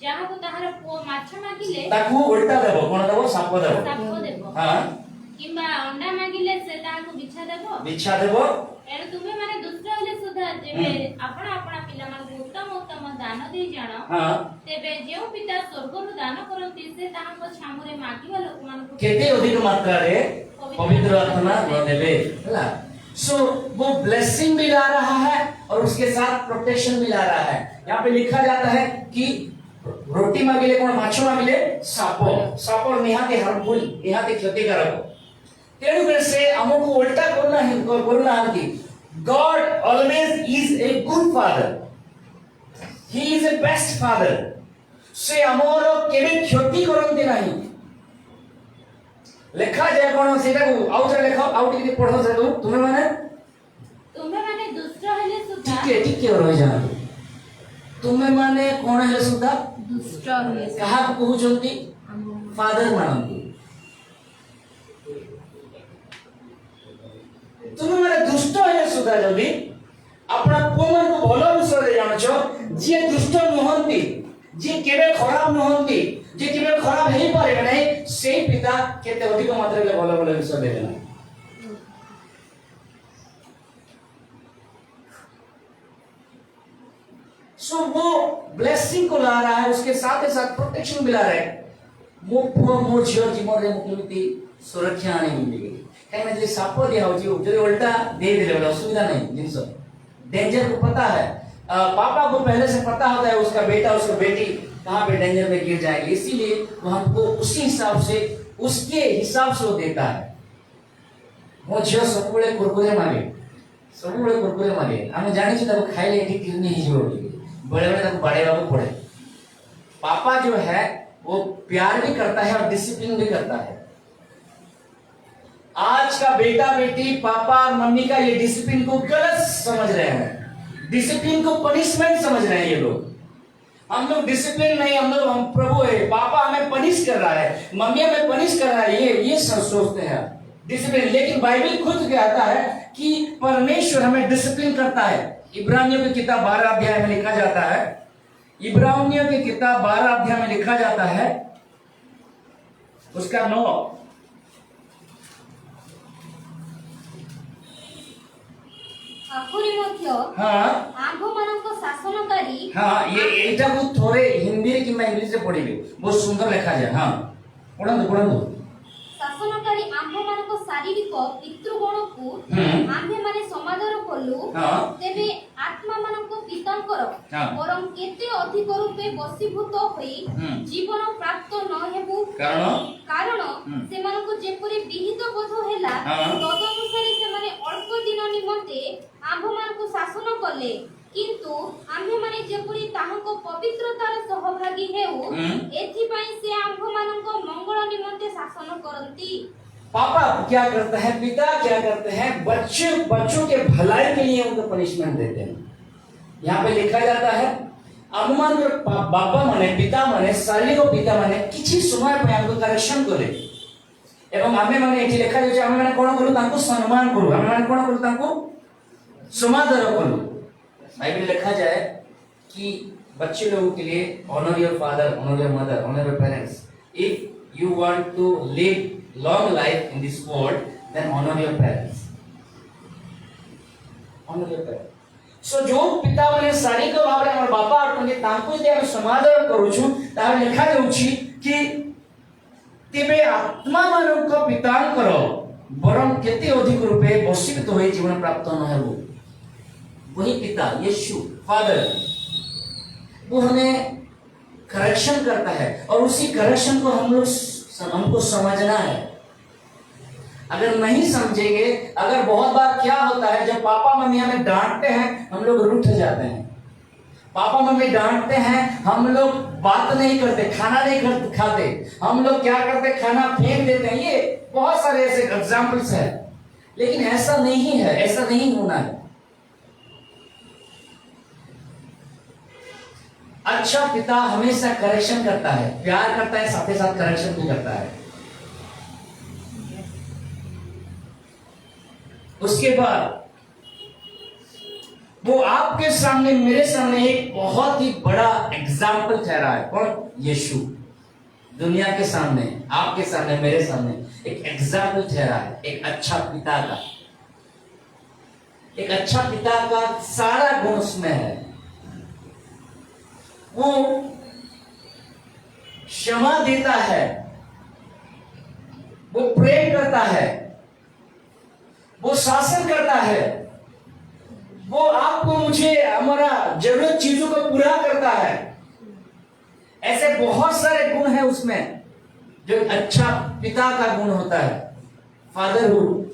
जहां को ताहार पो माछ मागिले ताकू उल्टा देबो कोन देबो साप देबो हां किंबा अंडा मागिले से ताकू बिछा देबो एरो तुमे माने दूसरा ले सुधा जेबे आपण आपण पिला मान उत्तम उत्तम दान दे जानो हां तेबे जेउ पिता स्वर्ग रु दान करंती से ताहाको छामुरे मागिवा लोक मान को केते अधिक मात्रा रे पवित्र आत्मा देबे हला सो वो ब्लेसिंग भी ला रहा है और उसके साथ प्रोटेक्शन भी ला रहा है यहाँ पे लिखा जाता है कि रोटी मांगिले कोन माछ मांगिले साप निहाते हार्मफुल निहाते क्षतिकारक तेणु कर से हमको उल्टा करना है God always is a good father he is a best father से हमरो केबे क्षति करंती नहीं लेखा जाय कोन सेटा को आउट लेखा आउट पढ़ो से तुम्हें माने दूसरा हेले सुधा ठीक है रह जा तुम्हें माने कौन है सुधा दुष्ट हुए कहा कहउचंती फादर मानंतु तुम्हें माने दुष्ट है सुधा जदि अपना पुओ मन को भलो विषय जानो जे दुष्ट नुहंती जे केबे खराब नुहंती जे केबे खराब हेई पारे नहीं से पिता केते अधिक मात्रा रे भलो भलो विषय देना सो वो ब्लेसिंग को ला रहा है उसके साथ ही साथ प्रोटेक्शन भी ला रहा है मो पुओ मो झियो जीवन रे मुक्ति सुरक्षा आने मिलेगी कहीं ना जे साप दिया हो जो जो उल्टा दे दे ले असुविधा नहीं जिनसो डेंजर को पता है पापा को पहले से पता होता है उसका बेटा उसका बेटी कहां पे डेंजर में गिर जाएगी इसीलिए वो हमको उसी हिसाब से उसके हिसाब से वो देता है मो झियो सबुले कुरकुरे मागे हम जानी छी तब खाइले एठी किडनी ही जो बड़े बड़े तब बड़े बाबू पड़े पापा जो है वो प्यार भी करता है और डिसिप्लिन भी करता है आज का बेटा बेटी पापा और मम्मी का ये डिसिप्लिन को गलत समझ रहे हैं डिसिप्लिन को पनिशमेंट समझ रहे हैं ये लोग हम लोग डिसिप्लिन नहीं हम प्रभु है पापा हमें पनिश कर रहा है मम्मी हमें पनिश कर रहा है ये सोचते हैं डिसिप्लिन लेकिन बाइबल खुद कहता है कि परमेश्वर हमें डिसिप्लिन करता है इब्रानियों की किताब 12 अध्याय में लिखा जाता है इब्रानियों की किताब 12 अध्याय में लिखा जाता है उसका 9 ଆହୁରି ମଧ୍ୟ हाँ ଆମ୍ଭମାନଙ୍କ ଶାସନକାରୀ हाँ ये एटा को थोड़े हिंदी रे किंबा इंग्लिश रे पढ़िबे बहुत सुंदर लिखा जाए हाँ पढ़ंतु ଶାସନକାରୀ ଆମ୍ଭମାନଙ୍କ ଶାରୀରିକ ପିତୃଗଣକୁ ଆମ୍ଭେମାନେ ସମାଦର କଲୁ हाँ ତେବେ ଆତ୍ମାମାନଙ୍କ ପିତାଙ୍କର हाँ। ବରଂ କେତେ ଅଧିକ ରୂପେ ବଶୀଭୂତ ହୋଇ ଜୀବନ ପ୍ରାପ୍ତ ନ ହେବୁ କାରଣ ସେମାନଙ୍କୁ ଯେପରି ବିହିତ ବୋଧ ହେଲା हाँ। ତଦନୁସାରେ ସେମାନେ ଅଳ୍ପ ଦିନ ନିମନ୍ତେ ଆମ୍ଭମାନଙ୍କୁ ଶାସନ କଲେ କିନ୍ତୁ ଆମ୍ଭେମାନେ ଯେପରି ତାହାଙ୍କ ପବିତ୍ରତାର ସହଭାଗୀ ହେଉ ଏଥିପାଇଁ ସେ ଆମ୍ଭମାନଙ୍କ ମଙ୍ଗଳ ନିମନ୍ତେ ଶାସନ କରନ୍ତି पापा क्या करता है पिता क्या करते हैं बच्चों के भलाई के लिए उनको पनिशमेंट देते हैं यहाँ पे लिखा जाता है अनुमान बापा माने पिता माने शारीरिक पिता माने किसी समय पे हमको करेक्शन करे एवं आमे माने एठी लिखा जाय आमे माने कोन करू तांको सम्मान करू आमे माने कोन करू तांको समादर करू बाइबल लिखा जाए कि बच्चे लोगों के लिए honour your father honour your mother honour your parents if you want to live long life in this world then honor your parents so जो पिता माने शारीरिक भाव रे हमर बापा अटके तांको जे हम समादर करू छु ता लिखा जाउछि कि तेबे आत्मा मानक पितांकर बरम केते अधिक रूपे वशीभूत होई जीवन प्राप्त न हेबो वही पिता यीशु फादर वो हमें करेक्शन करता है और उसी करेक्शन को हमको समझना है अगर नहीं समझेंगे अगर बहुत बार क्या होता है जब पापा मम्मी हमें डांटते हैं हम लोग रूठ जाते हैं पापा मम्मी डांटते हैं हम लोग बात नहीं करते खाना नहीं खाते हम लोग क्या करते खाना फेंक देते हैं ये बहुत सारे ऐसे एग्जाम्पल्स हैं लेकिन ऐसा नहीं है ऐसा नहीं होना है अच्छा पिता हमेशा करेक्शन करता है प्यार करता है साथ ही साथ करेक्शन भी करता है उसके बाद वो आपके सामने मेरे सामने एक बहुत ही बड़ा एग्जाम्पल ठहरा है कौन यीशु दुनिया के सामने आपके सामने मेरे सामने एक एग्जाम्पल ठहरा है एक अच्छा पिता का सारा गुण उसमें है वो क्षमा देता है वो प्रेम करता है वो शासन करता है वो आपको मुझे हमारा जरूरत चीजों को पूरा करता है ऐसे बहुत सारे गुण हैं उसमें जो अच्छा पिता का गुण होता है फादरहुड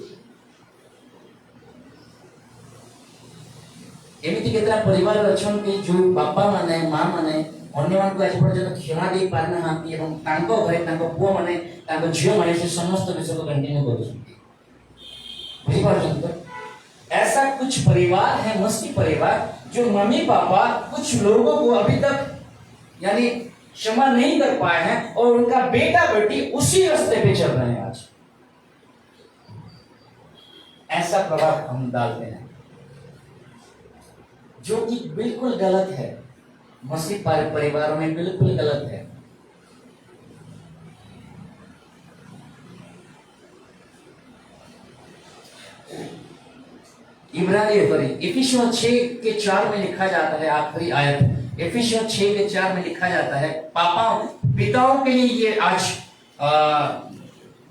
एमिति केतरा परिवार अछंती जो बापा माने मां माने अन्य मान को आज पर्यंत क्षमा दे पारना हांती एवं तांको घरे तांको पुओ माने तांको झियो माने से समस्त विषय को कंटिन्यू करूछंती बुझी पारछंती ऐसा कुछ परिवार है मस्ती परिवार जो मम्मी पापा कुछ लोगों को अभी तक यानी क्षमा नहीं कर पाए हैं और उनका बेटा बेटी उसी रास्ते पे चल रहे हैं आज। ऐसा प्रभाव हम डालते हैं जो कि बिल्कुल गलत है, मसीह परिवारों में बिल्कुल गलत है। इफिसियों 6 के 4 में लिखा जाता है, आखिरी आयत इफिसियों 6 के 4 में लिखा जाता है, पिताओं के लिए ये आज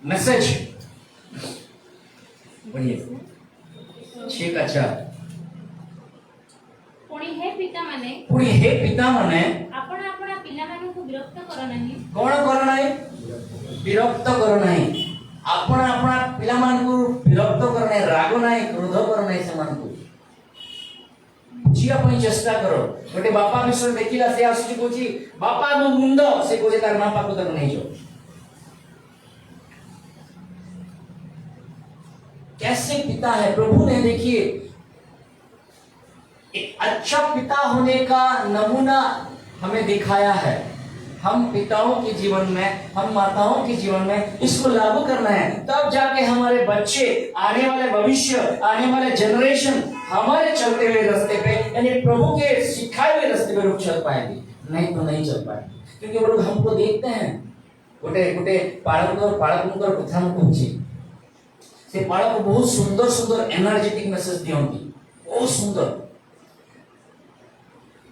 मैसेज पढ़िए 6 का 4। पुणी हे पिता माने आपण आपण पिलामानकु विरक्त करो नाही। कोण करो नाही? विरक्त करो नाही। आपण आपण पिलामानकु विरक्त करो नाही, रागो नाही, क्रोध करो नाही सेमानकु। बुझिया पई चेष्टा करो। गोटे बापा विषय देखिला से आसुची कोची बापा मो मुंड से कोजे तार मां पाको तक नहीं जो। कैसे पिता है प्रभु ने, देखिए एक अच्छा पिता होने का नमूना हमें दिखाया है। हम पिताओं के जीवन में, हम माताओं के जीवन में इसको लागू करना है, तब जाके हमारे बच्चे, आने वाले भविष्य, आने वाले जनरेशन हमारे चलते हुए रास्ते पे यानी प्रभु के सिखाए हुए रास्ते पे लोग चल पाएंगे, नहीं तो नहीं चल पाएंगे। क्योंकि वो लोग हमको देखते हैं गोटे गोटे पाड़क कथा कहूँ से पाड़क बहुत सुंदर सुंदर एनर्जेटिक मेसेज दियंती, बहुत सुंदर।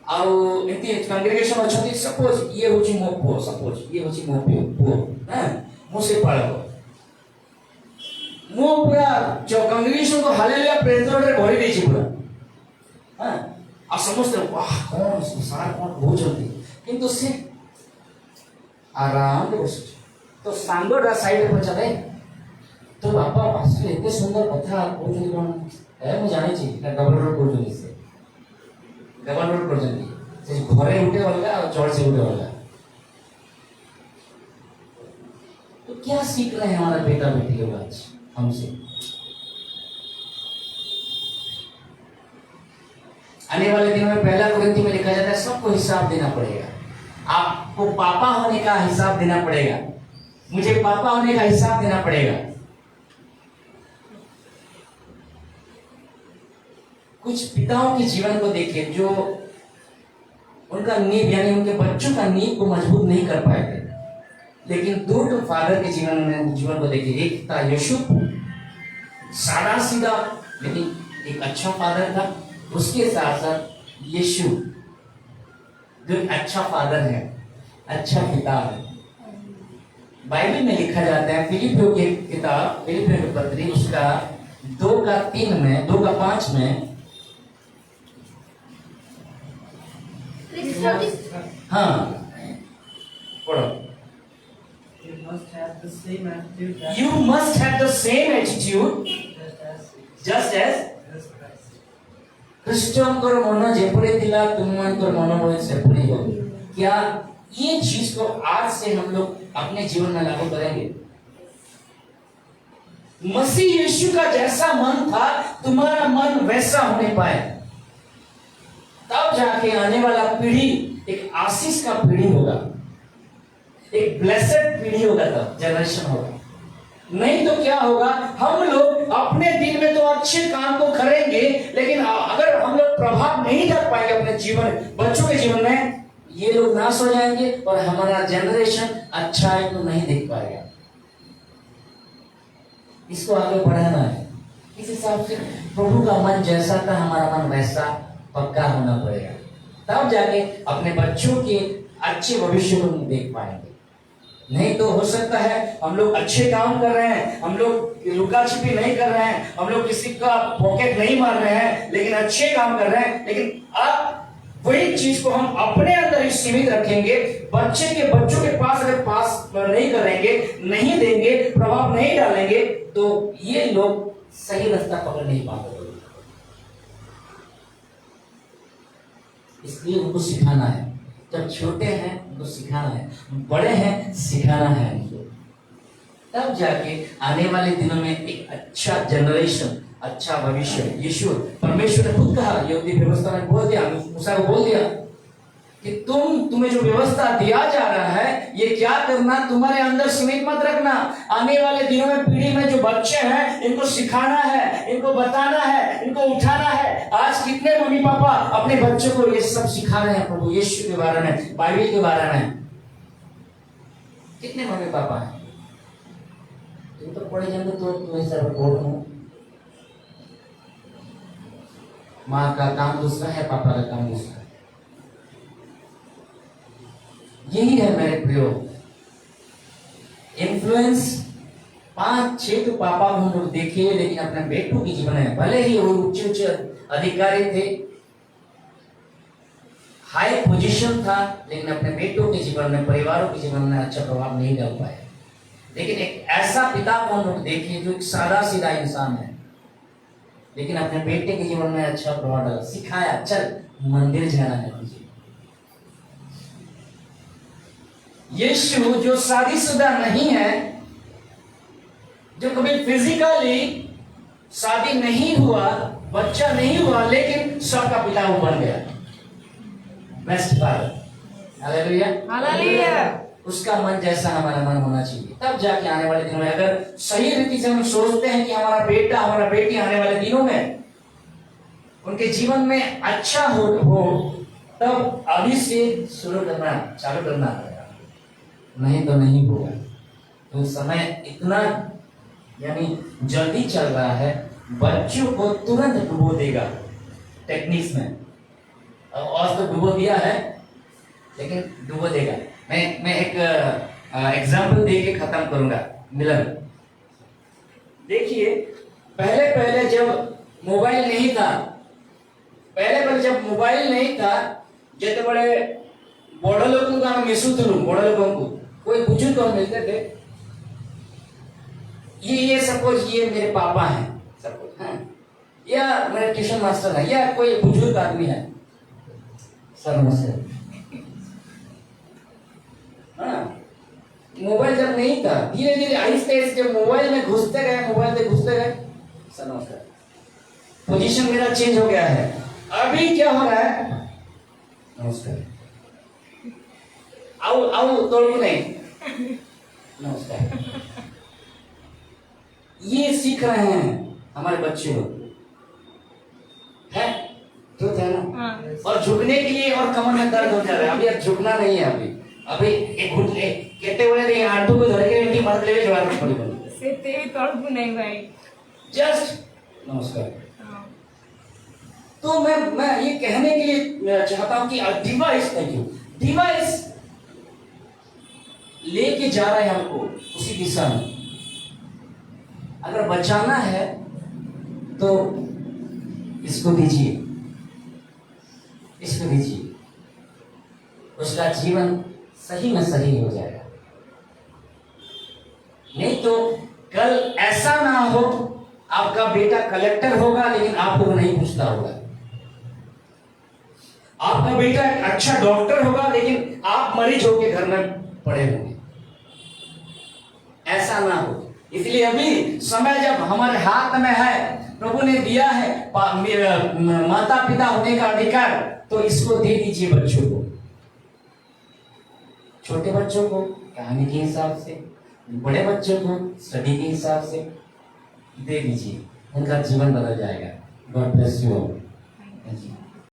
आउ एती कांग्रेगेशन अछंती, सपोज ये होची मो पुओ, सपोज ये होची मो पुओ हैं, मो से पाळको मो पूरा जो कांग्रेगेशन को हालेलुया प्रेज लॉर्ड रे भरी देछि पूरा हां। आ समस्त वाह कौन सारा कौन होचंती, किंतु से आराम से बस तो सांगोडा साइड पर चले तो बापा पास एते सुंदर कथा कहउछनी कोन ए मु जानि छी डबल रोड कहउछनी से डबल रोड करछंती से घरे उठे वाला और चौड़ से उठे वाला। तो क्या सीख रहे हैं हमारा बेटा बेटी लोग आज हमसे? आने वाले दिनों में 1 कोरिन्थी में लिखा जाता है सबको हिसाब देना पड़ेगा। आपको पापा होने का हिसाब देना पड़ेगा, मुझे पापा होने का हिसाब देना पड़ेगा। कुछ पिताओं के जीवन को देखिए जो उनका नींव यानी उनके बच्चों का नींव को मजबूत नहीं कर पाए थे, लेकिन 2 फादर के जीवन को देखिए। एक था यीशु, सादा सीधा लेकिन एक अच्छा फादर था, उसके साथ साथ यीशु जो अच्छा फादर है, अच्छा पिता है। बाइबल में लिखा जाता है फिलिपियों की किताब, फिलिपियों की पत्री उसका 2:5 में हाँ पढ़ो। You must have the same attitude just as ख्रीष्टଙ୍କର ମନ ଯେପରି ଥିଲା ତୁମମାନଙ୍କର ମନ ମଧ୍ୟ ସେପରି हो। क्या ये चीज को आज से हम लोग अपने जीवन में लागू करेंगे? मसीह यीशु का जैसा मन था तुम्हारा मन वैसा होने पाए, तब जाके आने वाला पीढ़ी एक आशीष का पीढ़ी होगा, एक ब्लेसेड पीढ़ी होगा, तब जनरेशन होगा। नहीं तो क्या होगा, हम लोग अपने दिन में तो अच्छे काम तो करेंगे, लेकिन अगर हम लोग प्रभाव नहीं डाल पाएंगे अपने जीवन, बच्चों के जीवन में, ये लोग नाश हो जाएंगे और हमारा जनरेशन अच्छाई को नहीं देख पाएगा। इसको आगे बढ़ाना है। इस हिसाब से प्रभु का मन जैसा था हमारा मन वैसा पक्का होना पड़ेगा, तब जाके अपने बच्चों के अच्छे भविष्य को देख पाएंगे। नहीं तो हो सकता है हम लोग अच्छे काम कर रहे हैं, हम लोग लुका छिपी नहीं कर रहे हैं, हम लोग किसी का पॉकेट नहीं मार रहे हैं, लेकिन अच्छे काम कर रहे हैं, लेकिन अब वही चीज को हम अपने अंदर ही सीमित रखेंगे। बच्चों के पास अगर पास नहीं करेंगे, नहीं देंगे, प्रभाव नहीं डालेंगे, तो ये लोग सही रास्ता पकड़ नहीं पाते। इसलिए उनको सिखाना है। जब छोटे हैं उनको सिखाना है, बड़े हैं सिखाना है उनको, तब जाके आने वाले दिनों में एक अच्छा जनरेशन, अच्छा भविष्य यीशु परमेश्वर ने खुद कहा, यहूदी व्यवस्था ने बोल दिया, मूसा को बोल दिया कि तुम्हें जो व्यवस्था दिया जा रहा है ये क्या करना, तुम्हारे अंदर सीमित मत रखना। आने वाले दिनों में पीढ़ी में जो बच्चे हैं इनको सिखाना है, इनको बताना है, इनको उठाना है। आज कितने मम्मी पापा अपने बच्चों को ये सब सिखा रहे हैं प्रभु यीशु के बारे में, बाइबल के बारे में? कितने मम्मी पापा हैं? तुम तो पढ़े जाते तो तुम्हें सब बोल रहा हूं। माँ का काम दूसरा है, पापा का काम दूसरा है। यही है मेरे प्रियो इन्फ्लुएंस। 5-6 तो पापा को हम लोग देखे, लेकिन अपने बेटों के जीवन में भले ही वो उच्च अधिकारी थे, हाई पोजीशन था, लेकिन अपने बेटों के जीवन में, परिवारों के जीवन में अच्छा प्रभाव नहीं डाल पाए। लेकिन एक ऐसा पिता को हम लोग देखे जो एक सादा सीधा इंसान है, लेकिन अपने बेटे के जीवन में अच्छा प्रभाव डाला, सिखाया, चल मंदिर जाना है तुझे। यीशु जो शादीशुदा नहीं है, जो कभी फिजिकली शादी नहीं हुआ, बच्चा नहीं हुआ, लेकिन सबका पिता वो बन गया, बेस्ट फादर। Hallelujah, hallelujah. उसका मन जैसा हमारा मन होना चाहिए। तब जाके आने वाले दिनों में अगर सही रीति से हम सोचते हैं कि हमारा बेटा, हमारा बेटी आने वाले दिनों में उनके जीवन में अच्छा हो, तब अभी से शुरू करना, चालू करना पड़ेगा, नहीं तो नहीं होगा। तो समय इतना यानी जल्दी चल रहा है, बच्चों को तुरंत डुबो देगा टेक्निक्स में। और तो डुबो दिया है, लेकिन डुबो देगा। मैं एक एग्जांपल दे के खत्म करूंगा। मिलन, देखिए पहले जब मोबाइल नहीं था, जब मोबाइल नहीं था, जैसे बड़े बड़े लोगों का मिसूतलू, बड़े लोगों को कोई बुजुर्ग हम मिलते थे, ये सपोज ये मेरे पापा हैं सपोज, हाँ, या मेरे ट्यूशन मास्टर है, या कोई बुजुर्ग आदमी है, सर नमस्ते। हाँ, मोबाइल जब नहीं था, धीरे धीरे आहिस्ते जब मोबाइल में घुसते गए, सर नमस्कार, पोजीशन मेरा चेंज हो गया है। अभी क्या हो रहा है? नमस्कार, आओ तोड़ नहीं, नमस्कार। ये सीख रहे हैं हमारे बच्चे लोग, है तो है ना। हाँ। और झुकने के लिए और कमर में दर्द हो जा रहा है, अभी अब झुकना नहीं है। अभी एक घुटने कहते हुए नहीं, आंटू को धर के इनकी मदद ले जवाब पड़ी बनी से तेरी तोड़ नहीं भाई, जस्ट नमस्कार। तो मैं ये कहने के लिए चाहता हूं कि डिवाइस लेके जा रहा है हमको उसी दिशा में। अगर बचाना है तो इसको दीजिए, उसका जीवन सही में सही हो जाएगा। नहीं तो कल ऐसा ना हो, आपका बेटा कलेक्टर होगा लेकिन आप लोग नहीं पूछता होगा, आपका बेटा एक अच्छा डॉक्टर होगा लेकिन आप मरीज होके घर में पड़े होंगे। ऐसा ना हो, इसलिए अभी समय जब हमारे हाथ में है, प्रभु ने दिया है माता पिता होने का अधिकार, तो इसको दे दीजिए बच्चों को, छोटे बच्चों को कहानी के हिसाब से, बड़े बच्चों को स्टडी के हिसाब से दे दीजिए, उनका जीवन बदल जाएगा। God bless you all.